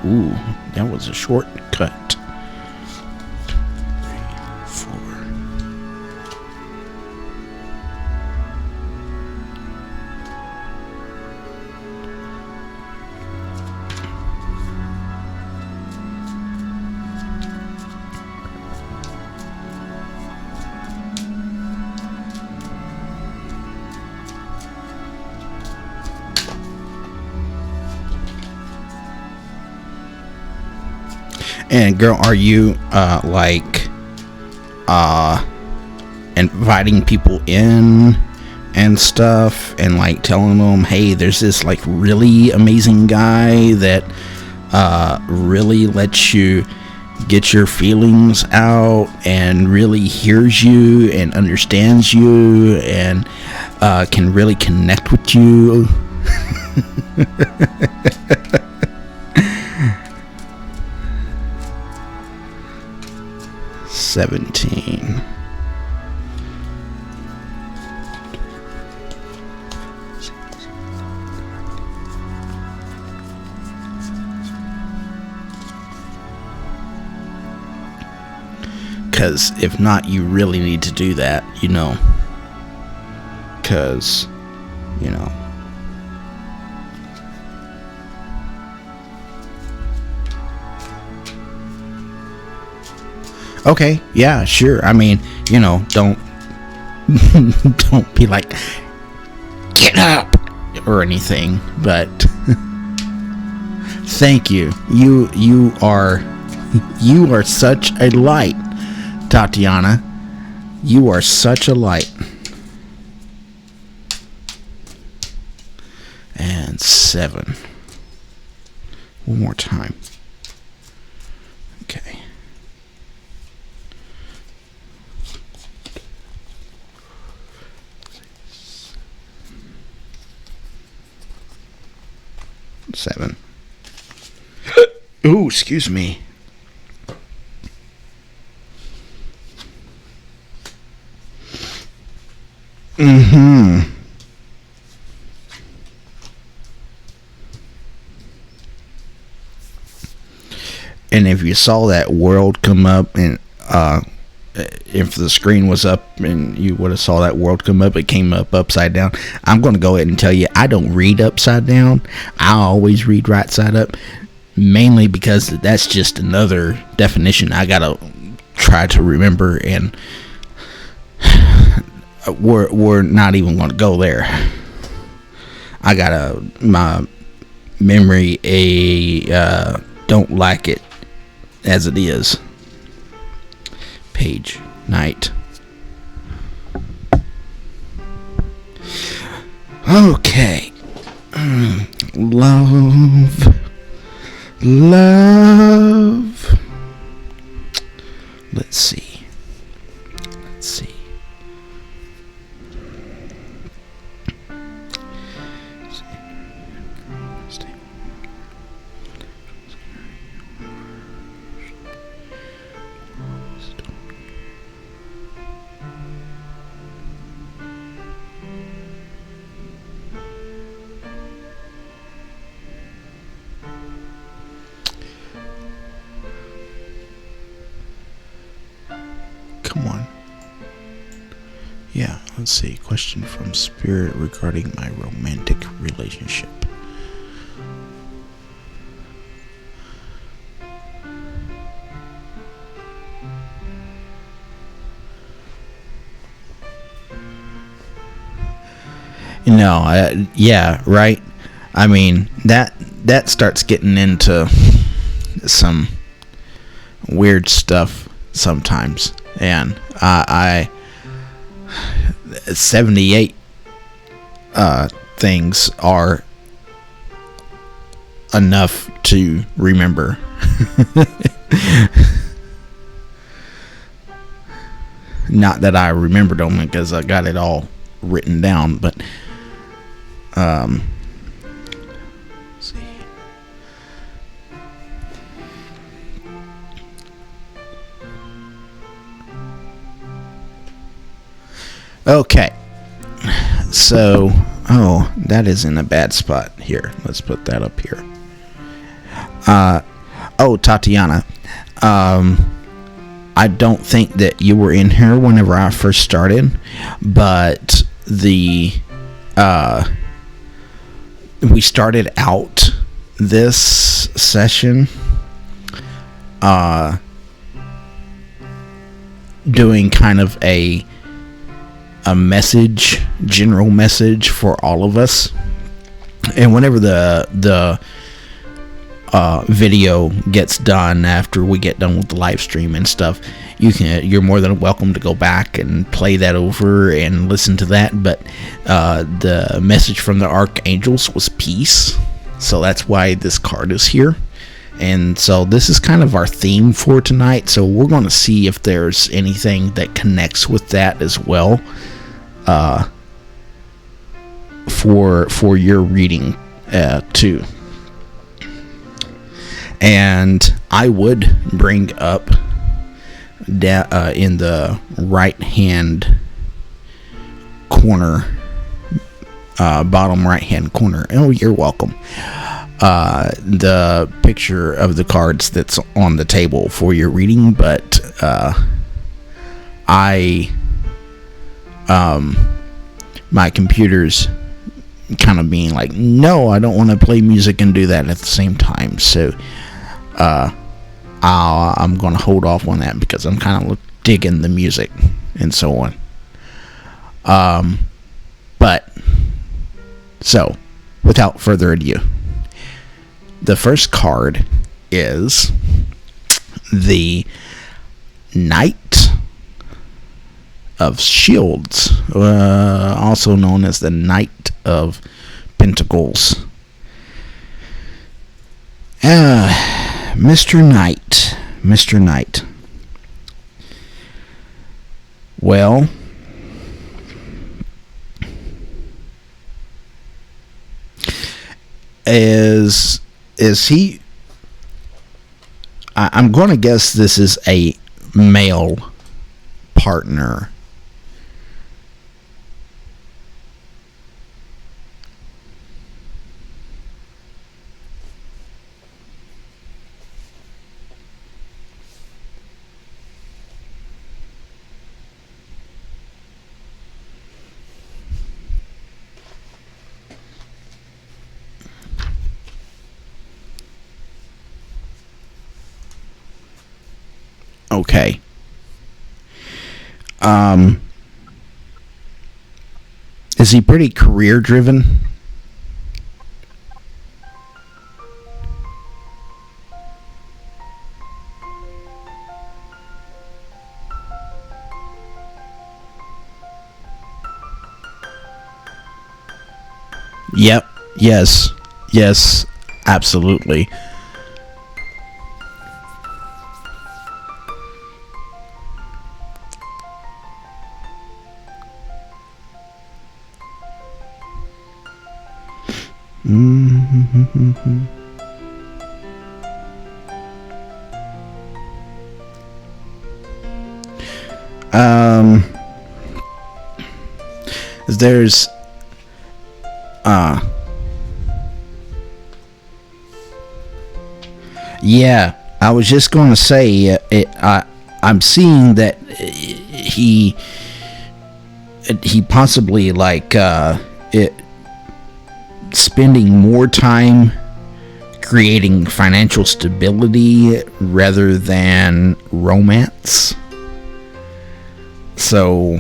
Ooh, that was a shortcut. 3, 4. And girl, are you inviting people in and stuff, and like telling them, hey, there's this like really amazing guy that really lets you get your feelings out and really hears you and understands you and can really connect with you? 17. Because if not, you really need to do that, because okay, yeah, sure. I mean, don't don't be like, get up or anything, but thank you. You are such a light, Tatiana. You are such a light. And 7. One more time. Okay. Seven. Ooh, excuse me. Mm-hmm. And if you saw that world come up, and if the screen was up and you would have saw that world come up, it came up upside down. I'm going to go ahead and tell you, I don't read upside down. I always read right side up, mainly because that's just another definition I got to try to remember, and we're not even going to go there. I got my memory don't like it as it is. Page night. Okay. Love. Let's see. Come on. Yeah, let's see. Question from Spirit regarding my romantic relationship. No, yeah, right. I mean, that starts getting into some weird stuff sometimes. And I 78 things are enough to remember. Not that I remembered them, because I got it all written down, but let's see. Okay, so that is in a bad spot here. Let's put that up here. Tatiana, I don't think that you were in here whenever I first started, but we started out this session doing kind of a message, general message for all of us. And whenever the video gets done, after we get done with the live stream and stuff, you're more than welcome to go back and play that over and listen to that. But the message from the archangels was peace, so that's why this card is here. And so this is kind of our theme for tonight, so we're going to see if there's anything that connects with that as well for your reading too. And I would bring up in the right hand corner, bottom right hand corner. Oh, you're welcome. The picture of the cards that's on the table for your reading, but my computer's kind of being like, no, I don't want to play music and do that at the same time, so I'm going to hold off on that because I'm kind of digging the music and so on. But so without further ado, the first card is the Knight of Shields, also known as the Knight of Pentacles. Mr. Knight. Well, is he? I'm going to guess this is a male partner. Okay. Is he pretty career driven? Yep. Yes, absolutely. There's yeah, I was just going to say I'm seeing that he possibly spending more time creating financial stability rather than romance. So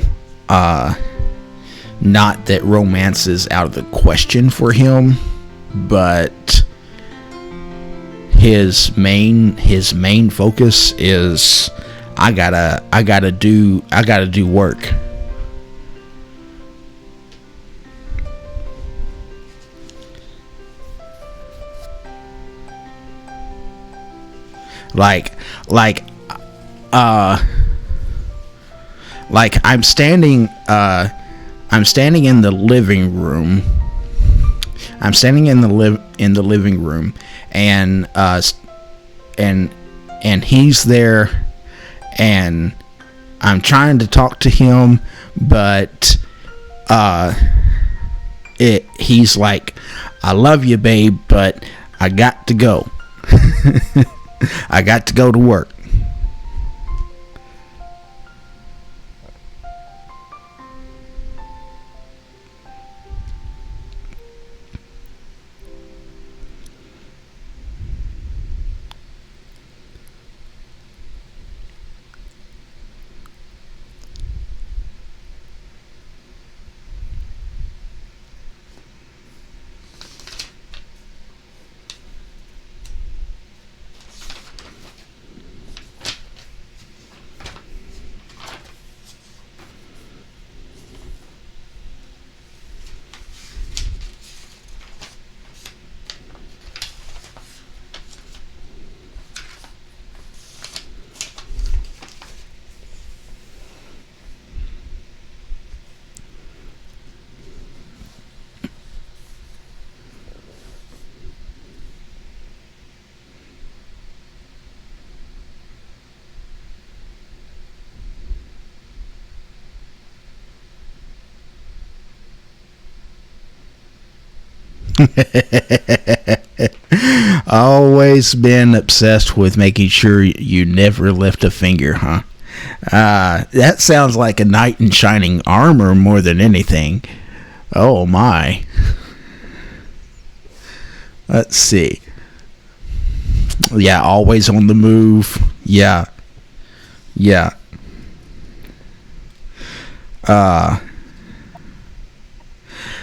not that romance is out of the question for him, but his main focus is I gotta do work. Like I'm standing I'm standing in the living room. I'm standing in the living room, and he's there, and I'm trying to talk to him, but he's like, "I love you, babe, but I got to go. I got to go to work." Always been obsessed with making sure you never lift a finger, huh? That sounds like a knight in shining armor more than anything. Oh my. Let's see. Yeah, always on the move. Yeah.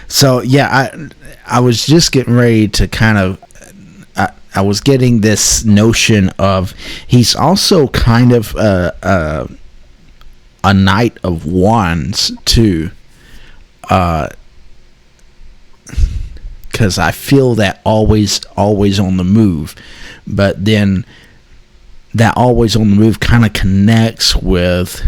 So yeah, I was just getting ready to kind of, I was getting this notion of he's also kind of a Knight of Wands too, because I feel that always on the move, but then that always on the move kind of connects with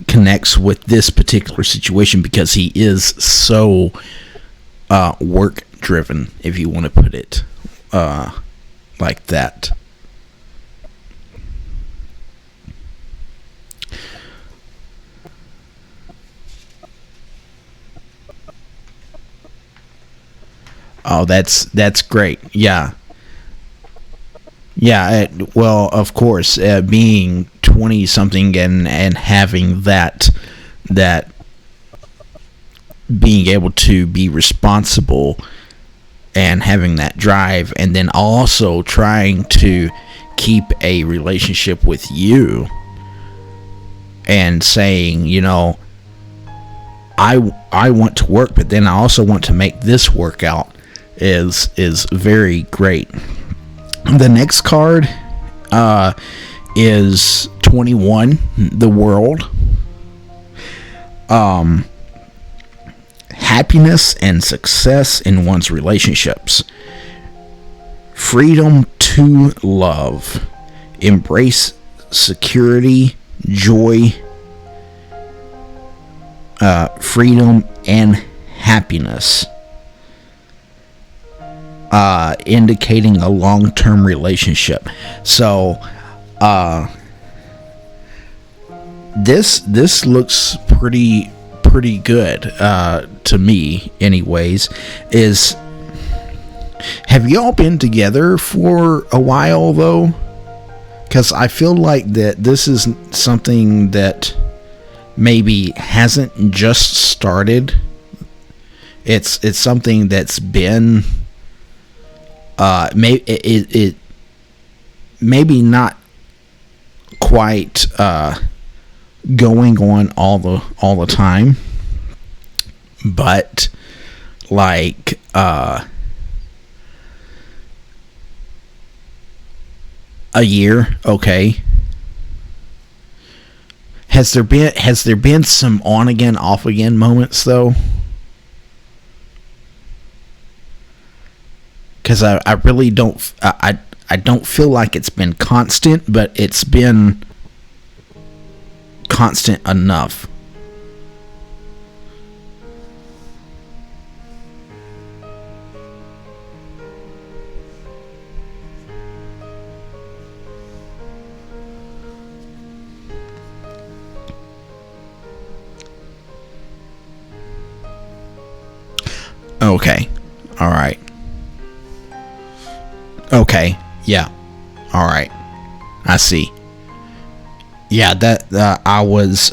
connects with this particular situation, because he is so work driven, if you want to put it like that. Oh, that's great. Yeah. Well, of course, being 20 something and having that being able to be responsible and having that drive, and then also trying to keep a relationship with you and saying, I want to work, but then I also want to make this work out is very great. The next card is 21, the World. Happiness and success in one's relationships. Freedom to love. Embrace security, joy, freedom, and happiness. Indicating a long-term relationship. So this looks pretty good to me anyways. Have y'all been together for a while though? Because I feel like that this is something that maybe hasn't just started. It's something that's been maybe not quite going on all the time, but like a year. Okay. Has there been some on again, off again moments though? Because I really don't I don't feel like it's been constant, but it's been constant enough. Okay. All right. Okay. Yeah. All right. I see. Yeah, that I was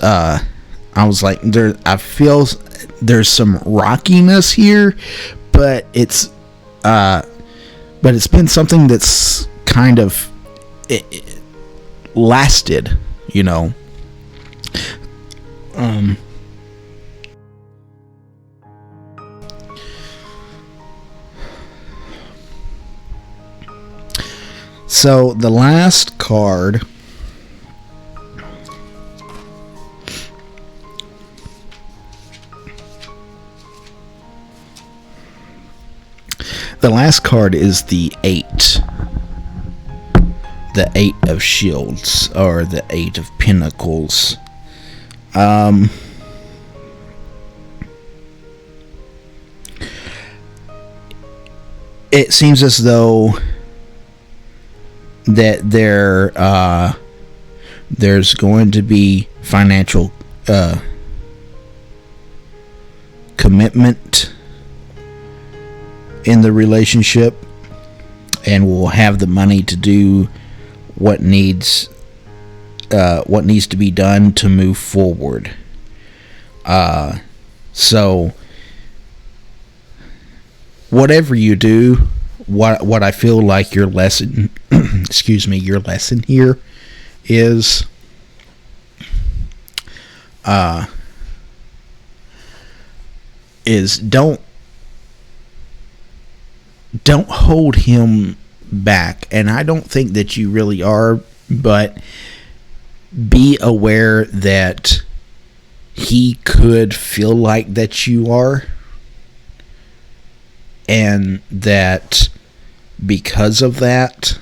like, I feel there's some rockiness here, but it's been something that's kind of lasted, you know. So the last card is the 8. The 8 of Shields, or the 8 of Pentacles. It seems as though that there's going to be financial commitment in the relationship, and we'll have the money to do what needs to be done to move forward. So whatever you do, what I feel like your lesson your lesson here is don't hold him back. And I don't think that you really are, but be aware that he could feel like that you are, and that because of that,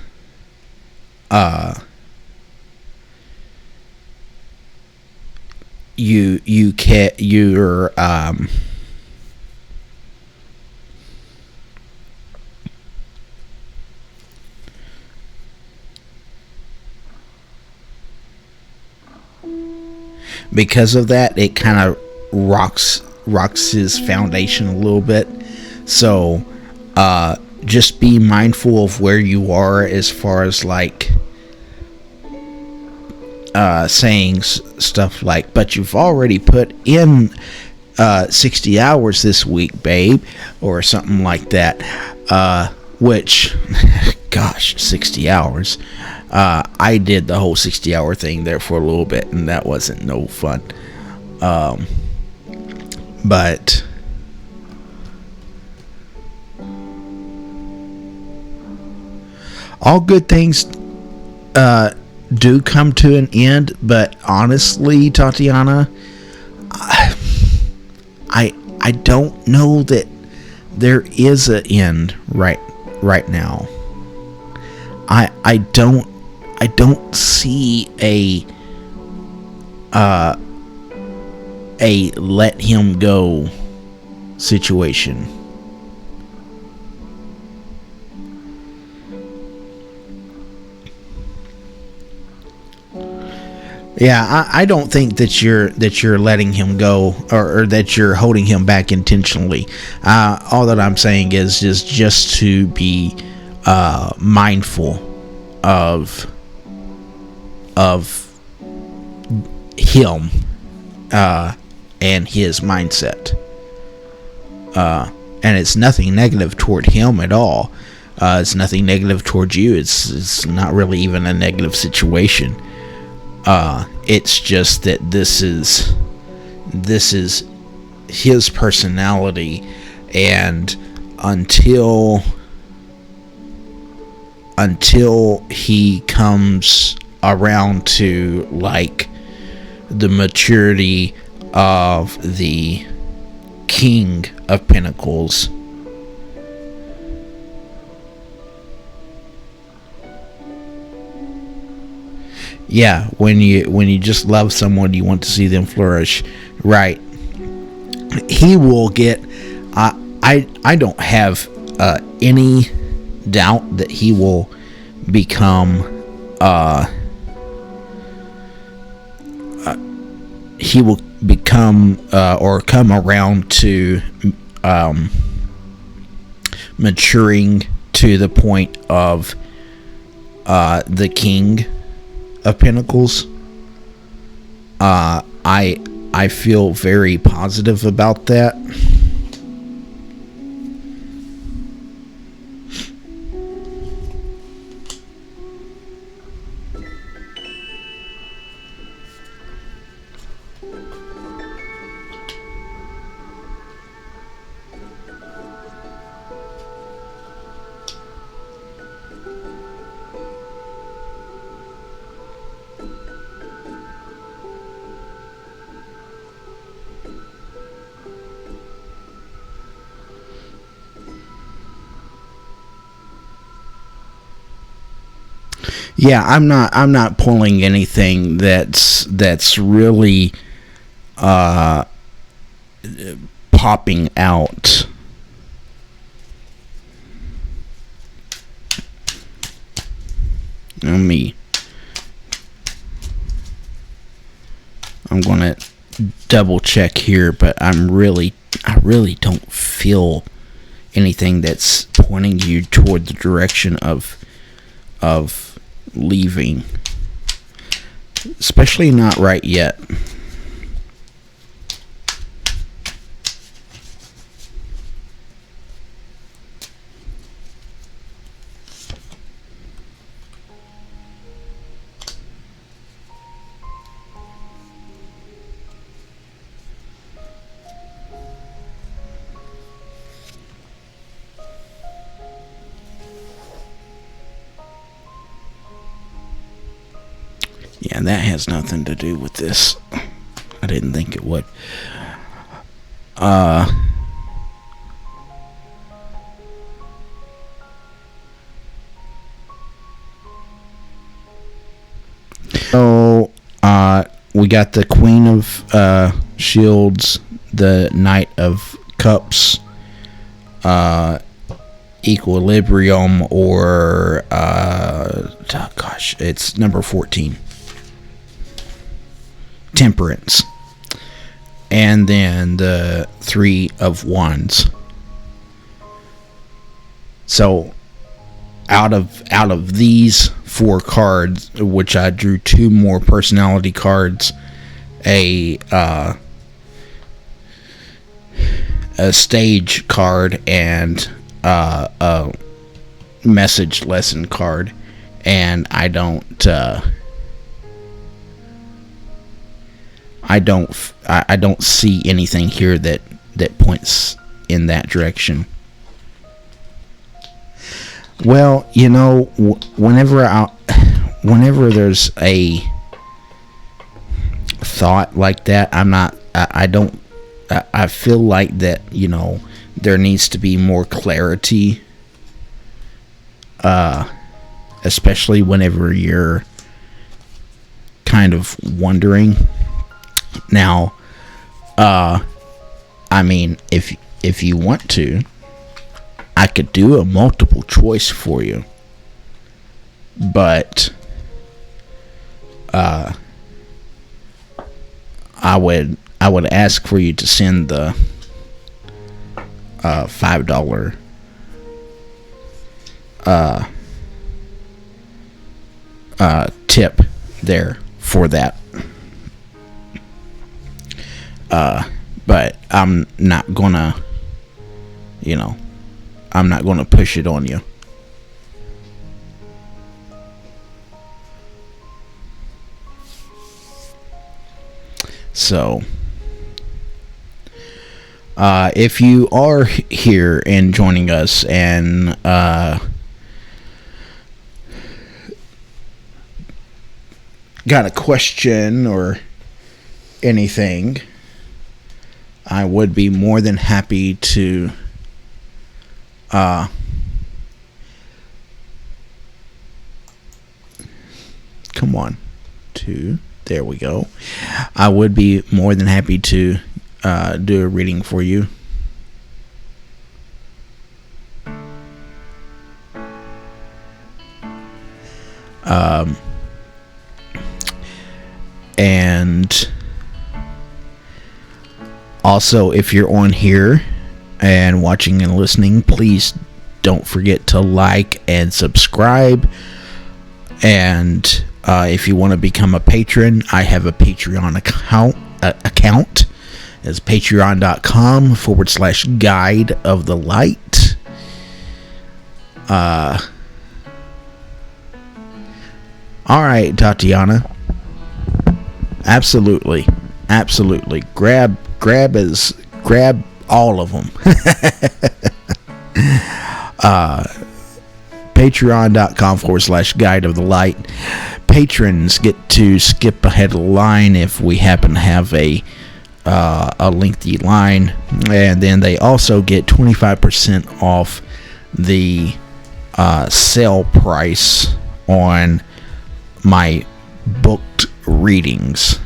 you're because of that, it kind of rocks his foundation a little bit. So just be mindful of where you are as far as like saying stuff like, but you've already put in 60 hours this week, babe, or something like that, which gosh, 60 hours. I did the whole 60-hour thing there for a little bit, and that wasn't no fun. But all good things do come to an end. But honestly, Tatiana, I don't know that there is an end right now. I don't see a let him go situation. Yeah, I don't think that you're letting him go, or that you're holding him back intentionally. All that I'm saying is just to be mindful of him and his mindset. And it's nothing negative toward him at all. It's nothing negative toward you. It's not really even a negative situation. It's just that this is his personality, and until he comes around to like the maturity of the King of Pentacles, yeah, when you just love someone, you want to see them flourish, right? He will get. I don't have any doubt that he will become. He will become or come around to maturing to the point of the King of Pentacles. I feel very positive about that. Yeah, I'm not pulling anything that's really popping out. I'm gonna double check here, but I really don't feel anything that's pointing you toward the direction of leaving, especially not right yet. Yeah, that has nothing to do with this. I didn't think it would. So, we got the Queen of Shields, the Knight of Cups, Equilibrium, or it's number 14. Temperance, and then the Three of Wands. So out of these 4 cards, which I drew 2 more personality cards, a stage card, and a message lesson card, and I don't see anything here that points in that direction. Well, whenever there's a thought like that, I feel like that, there needs to be more clarity, especially whenever you're kind of wondering. Now, if you want to, I could do a multiple choice for you, but I would ask for you to send the $5 tip there for that. But I'm not gonna, push it on you. So, if you are here and joining us and got a question or anything, I would be more than happy to come on. 2. There we go. I would be more than happy to do a reading for you. And also, if you're on here and watching and listening, please don't forget to like and subscribe. And if you want to become a patron, I have a Patreon account. It's patreon.com/guide of the light. Alright, Tatiana. Absolutely. Grab all of them. Patreon.com/guide of the light. Patrons get to skip ahead of the line if we happen to have a lengthy line, and then they also get 25% off the sale price on my booked readings.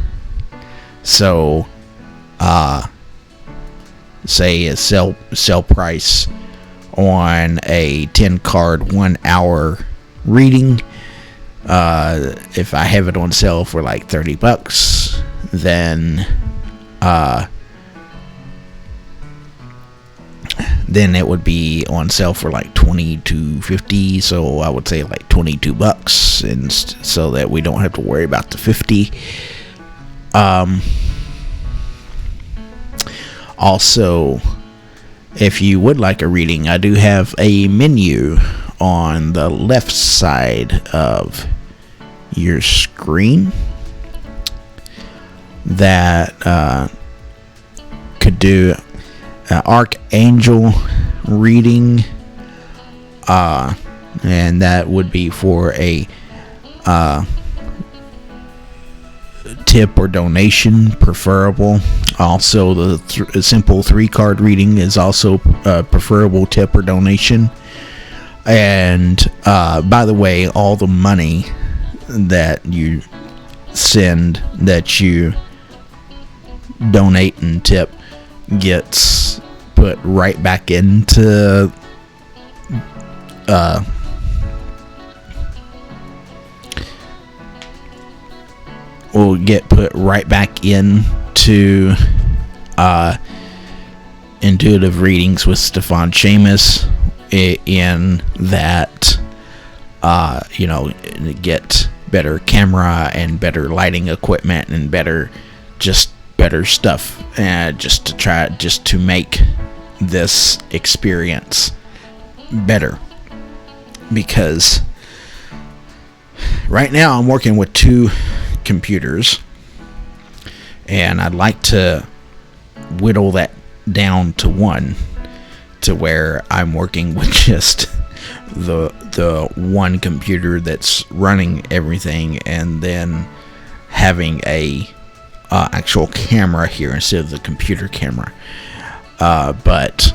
So say a sell price on a 10 card 1 hour reading, if I have it on sale for like $30, then it would be on sale for like $20 to $50, so I would say like $22, and so that we don't have to worry about the $50. Also, if you would like a reading, I do have a menu on the left side of your screen that could do an archangel reading, and that would be for a tip or donation, preferable. Also, the simple 3-card reading is also preferable tip or donation. And by the way, all the money that you send, that you donate and tip, gets put right back into will get put right back into intuitive readings with Stiofan Seamus, in that get better camera and better lighting equipment and better stuff, just to make this experience better. Because right now I'm working with 2 computers, and I'd like to whittle that down to 1, to where I'm working with just the one computer that's running everything, and then having a actual camera here instead of the computer camera. But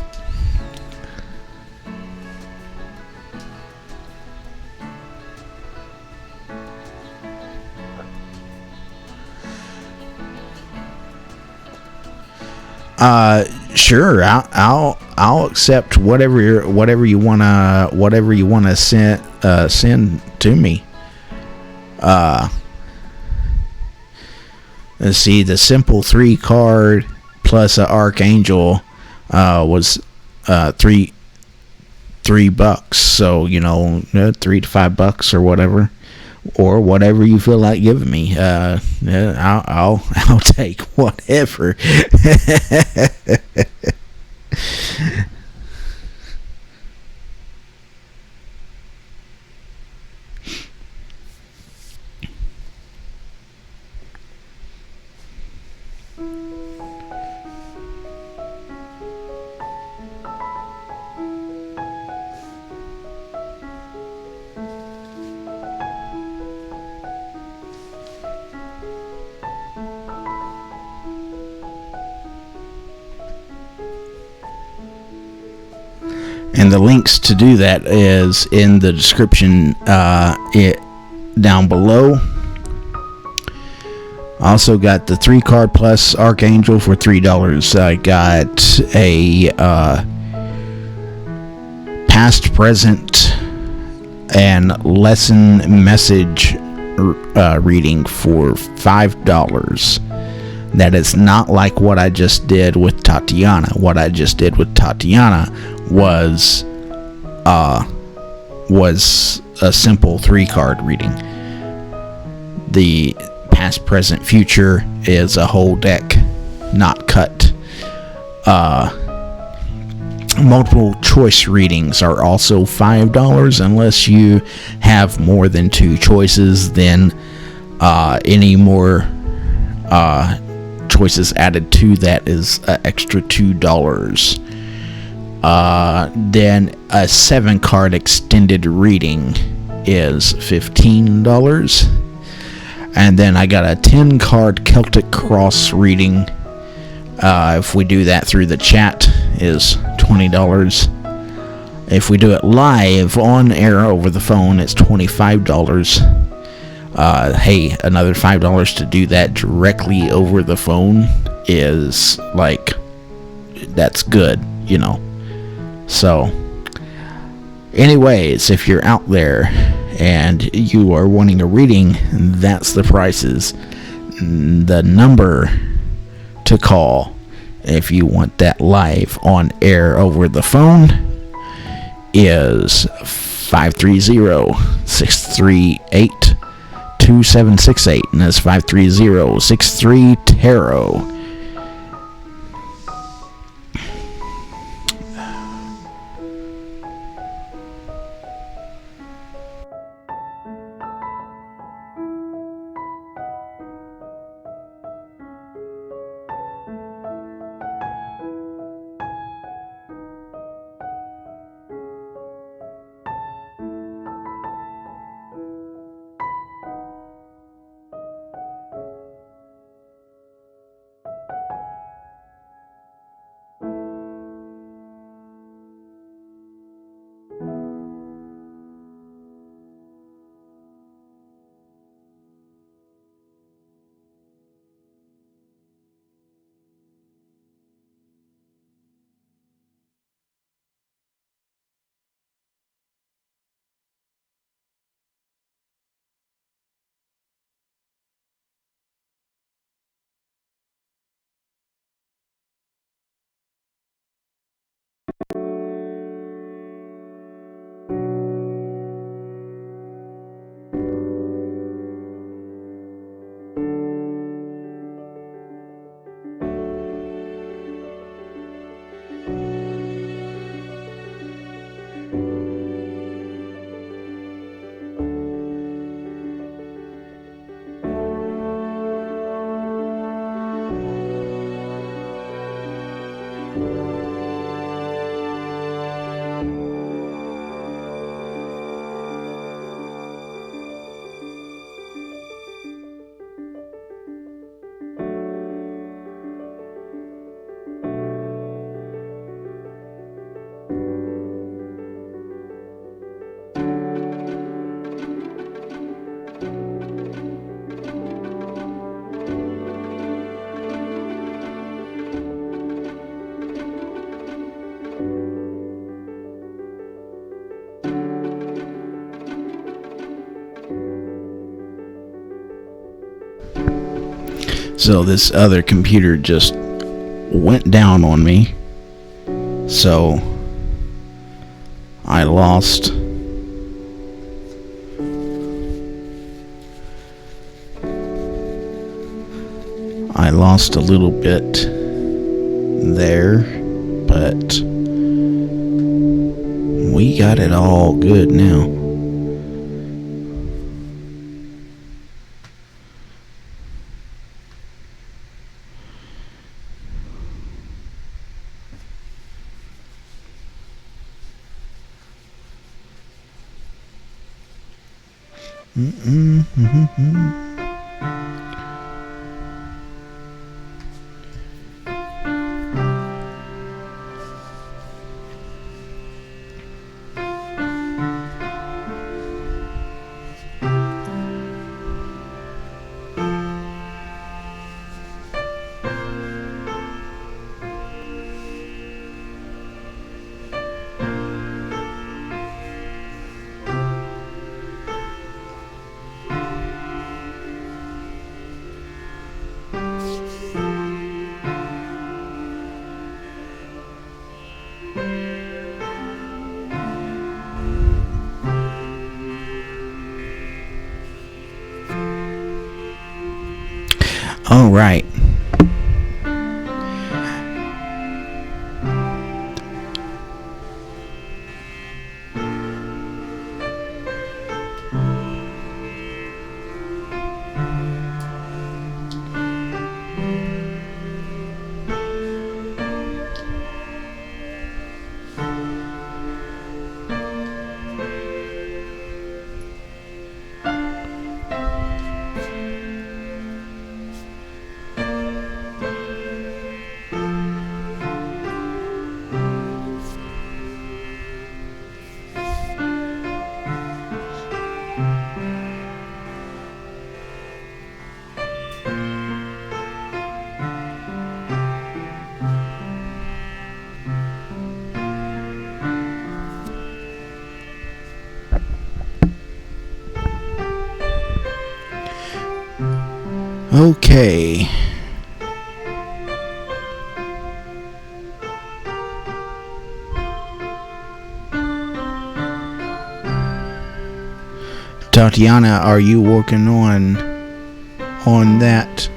sure, I'll accept whatever you wanna send to me. Let's see, the simple 3-card plus an archangel was $3, so $3 to $5 or whatever you feel like giving me. I'll take whatever. And the links to do that is in the description down below. I also got the 3-card plus Archangel for $3. I got a past, present, and lesson message reading for $5. That is not like what I just did with Tatiana. What I just did with Tatiana was a simple 3-card reading. The past, present, future is a whole deck, not cut. Multiple choice readings are also $5 unless you have more than 2 choices. Then any more choices added to that is an extra $2. Then a 7-card extended reading is $15. And then I got a 10-card Celtic Cross reading. If we do that through the chat, is $20. If we do it live on air over the phone, it's $25. Hey, another $5 to do that directly over the phone is like, that's good, you know. So, anyways, if you're out there and you are wanting a reading, that's the prices. The number to call if you want that live on air over the phone is 530-638-2768, and that's 530-63-TAROT. So this other computer just went down on me. So I lost a little bit there, but we got it all good now. All right. Okay. Tatiana, are you working on that?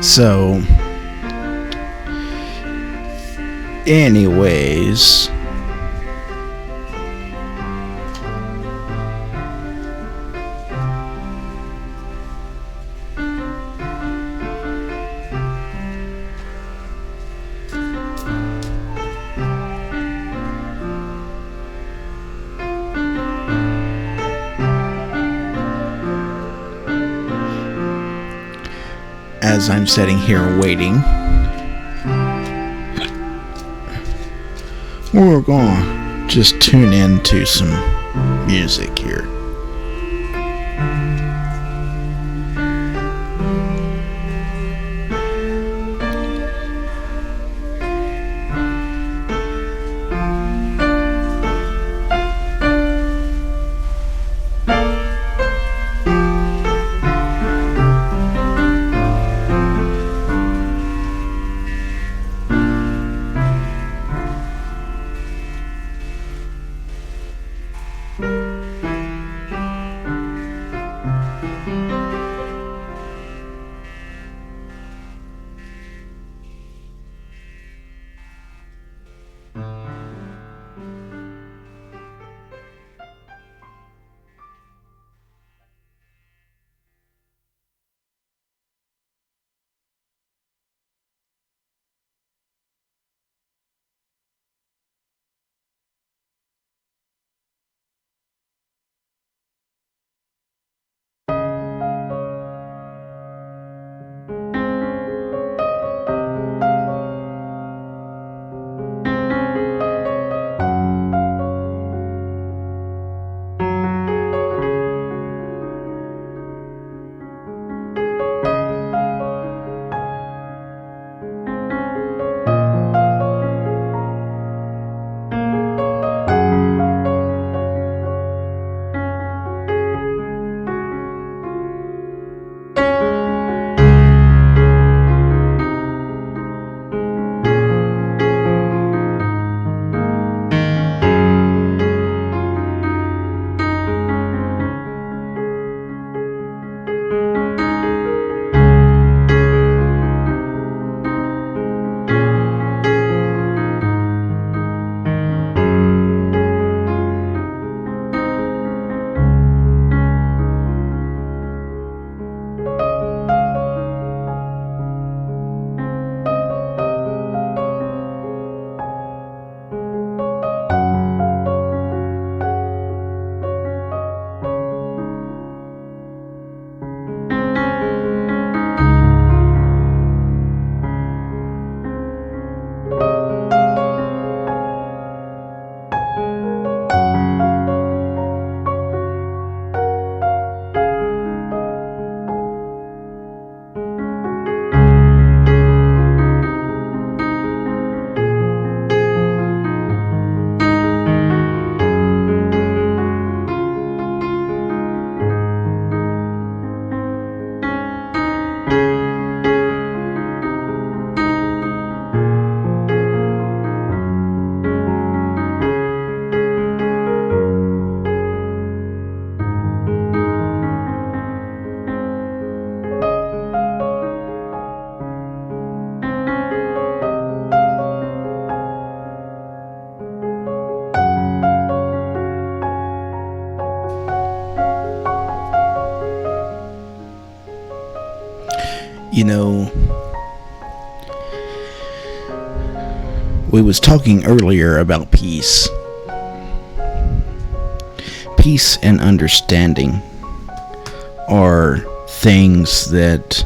So, anyways, as I'm sitting here waiting, we're going to just tune into some music here. You know, we was talking earlier about peace. Peace and understanding are things that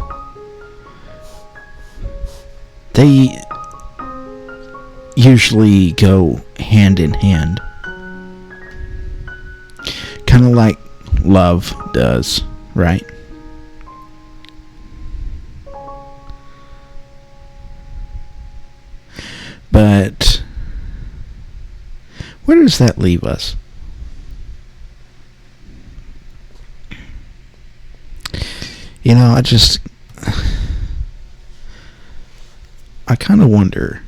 they usually go hand in hand. Kind of like love does, right? But where does that leave us? You know, I kind of wonder.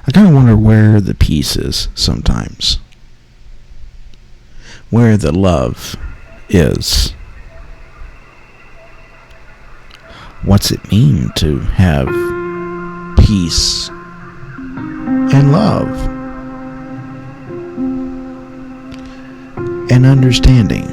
I kind of wonder where the peace is sometimes. Where the love is. What's it mean to have peace and love and understanding?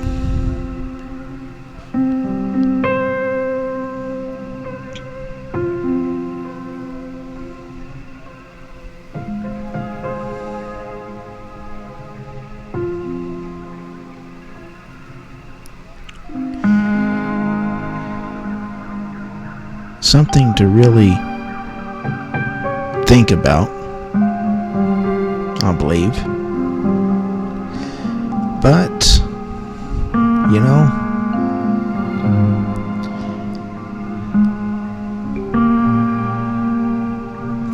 Something to really think about, I believe. But, you know,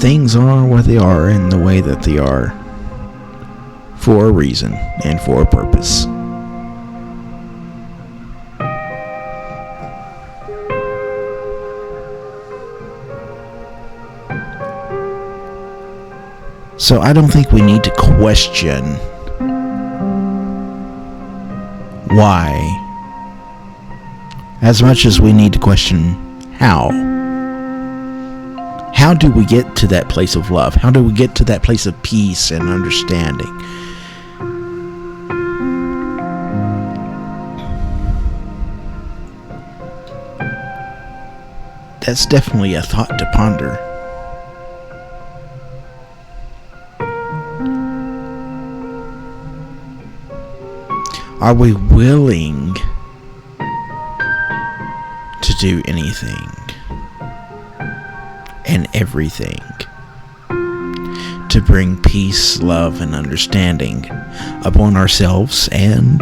things are what they are in the way that they are for a reason and for a purpose. So I don't think we need to question why as much as we need to question how. How do we get to that place of love? How do we get to that place of peace and understanding? That's definitely a thought to ponder. Are we willing to do anything and everything to bring peace, love, and understanding upon ourselves and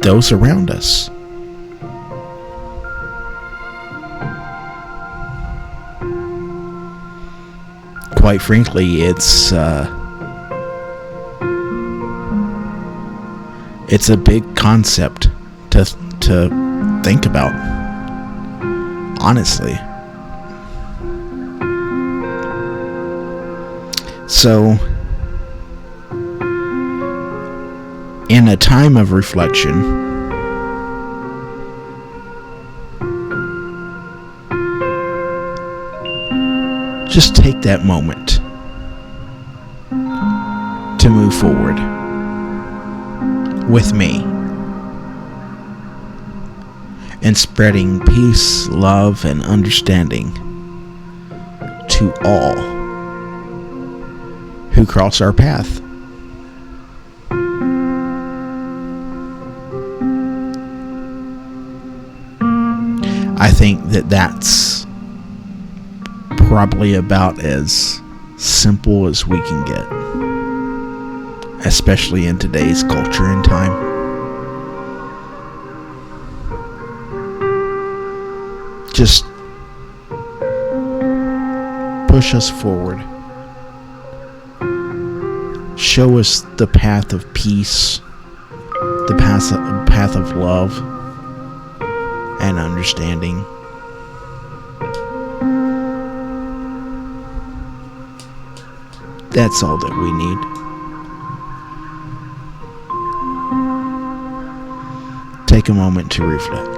those around us? Quite frankly, it's a big concept to think about, honestly. So, in a time of reflection, just take that moment to move forward with me and spreading peace, love, and understanding to all who cross our path. I think that that's probably about as simple as we can get, especially in today's culture and time. Just push us forward. Show us the path of peace, the path of love and understanding. That's all that we need. Take a moment to reflect.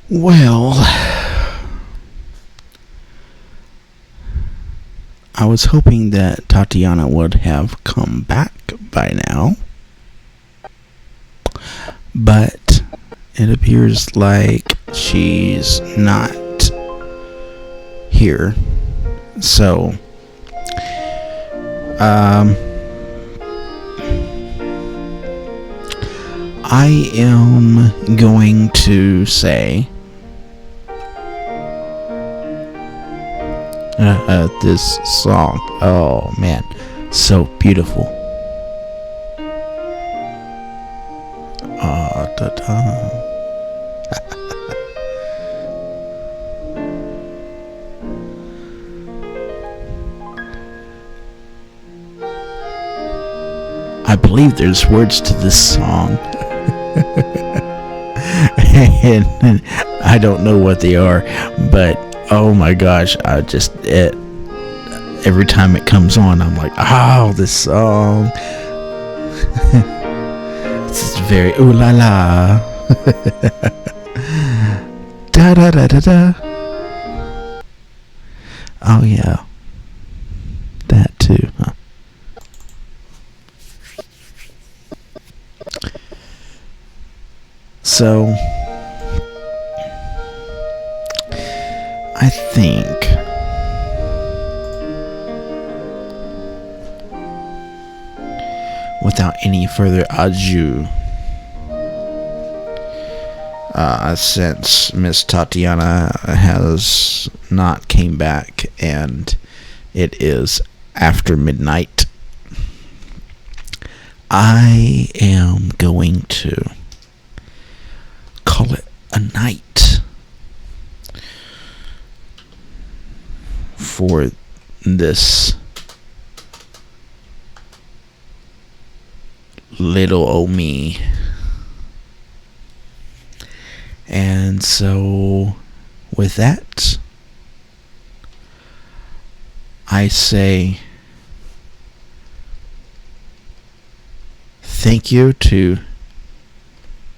Well, I was hoping that Tatiana would have come back by now, but it appears like she's not here. So, I am going to say this song. Oh man, so beautiful. I believe there's words to this song. And I don't know what they are, but oh my gosh, every time it comes on, I'm like, oh, this song. This is very ooh la la. Da da da da da. Oh yeah, that too, huh? So, I think without any further ado, since Miss Tatiana has not came back and it is after midnight, I am going to call it a night for this little old me. And so with that, I say thank you to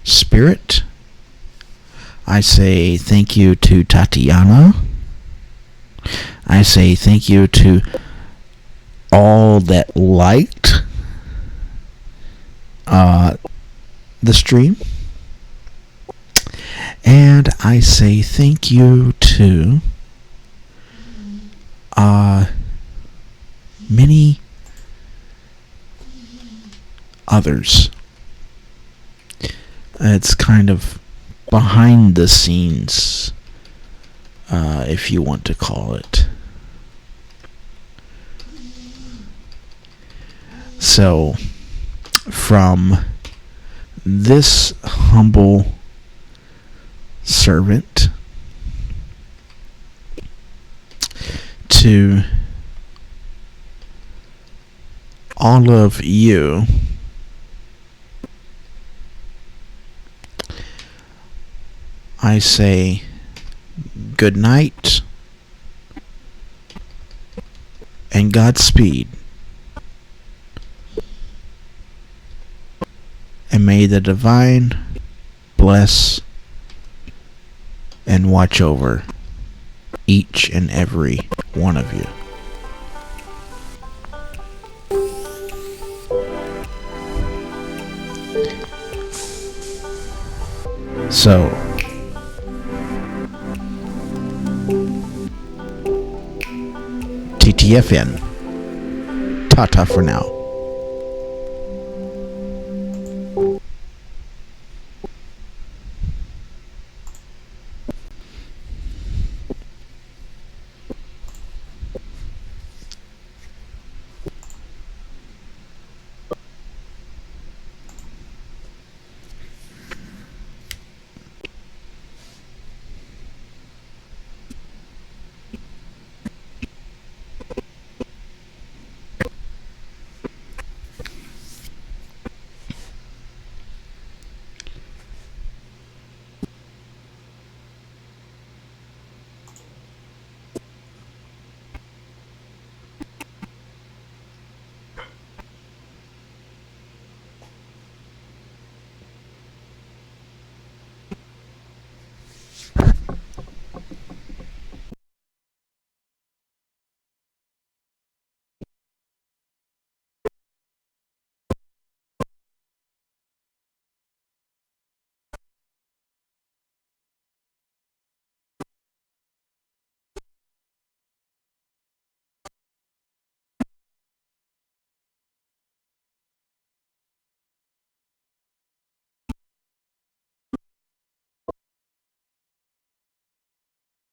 Spirit. I say thank you to Tatiana. I say thank you to all that liked the stream. And I say thank you to many others. It's kind of behind the scenes, if you want to call it. So, from this humble servant to all of you, I say good night and Godspeed. And may the divine bless and watch over each and every one of you. So, TTFN. Ta-ta for now.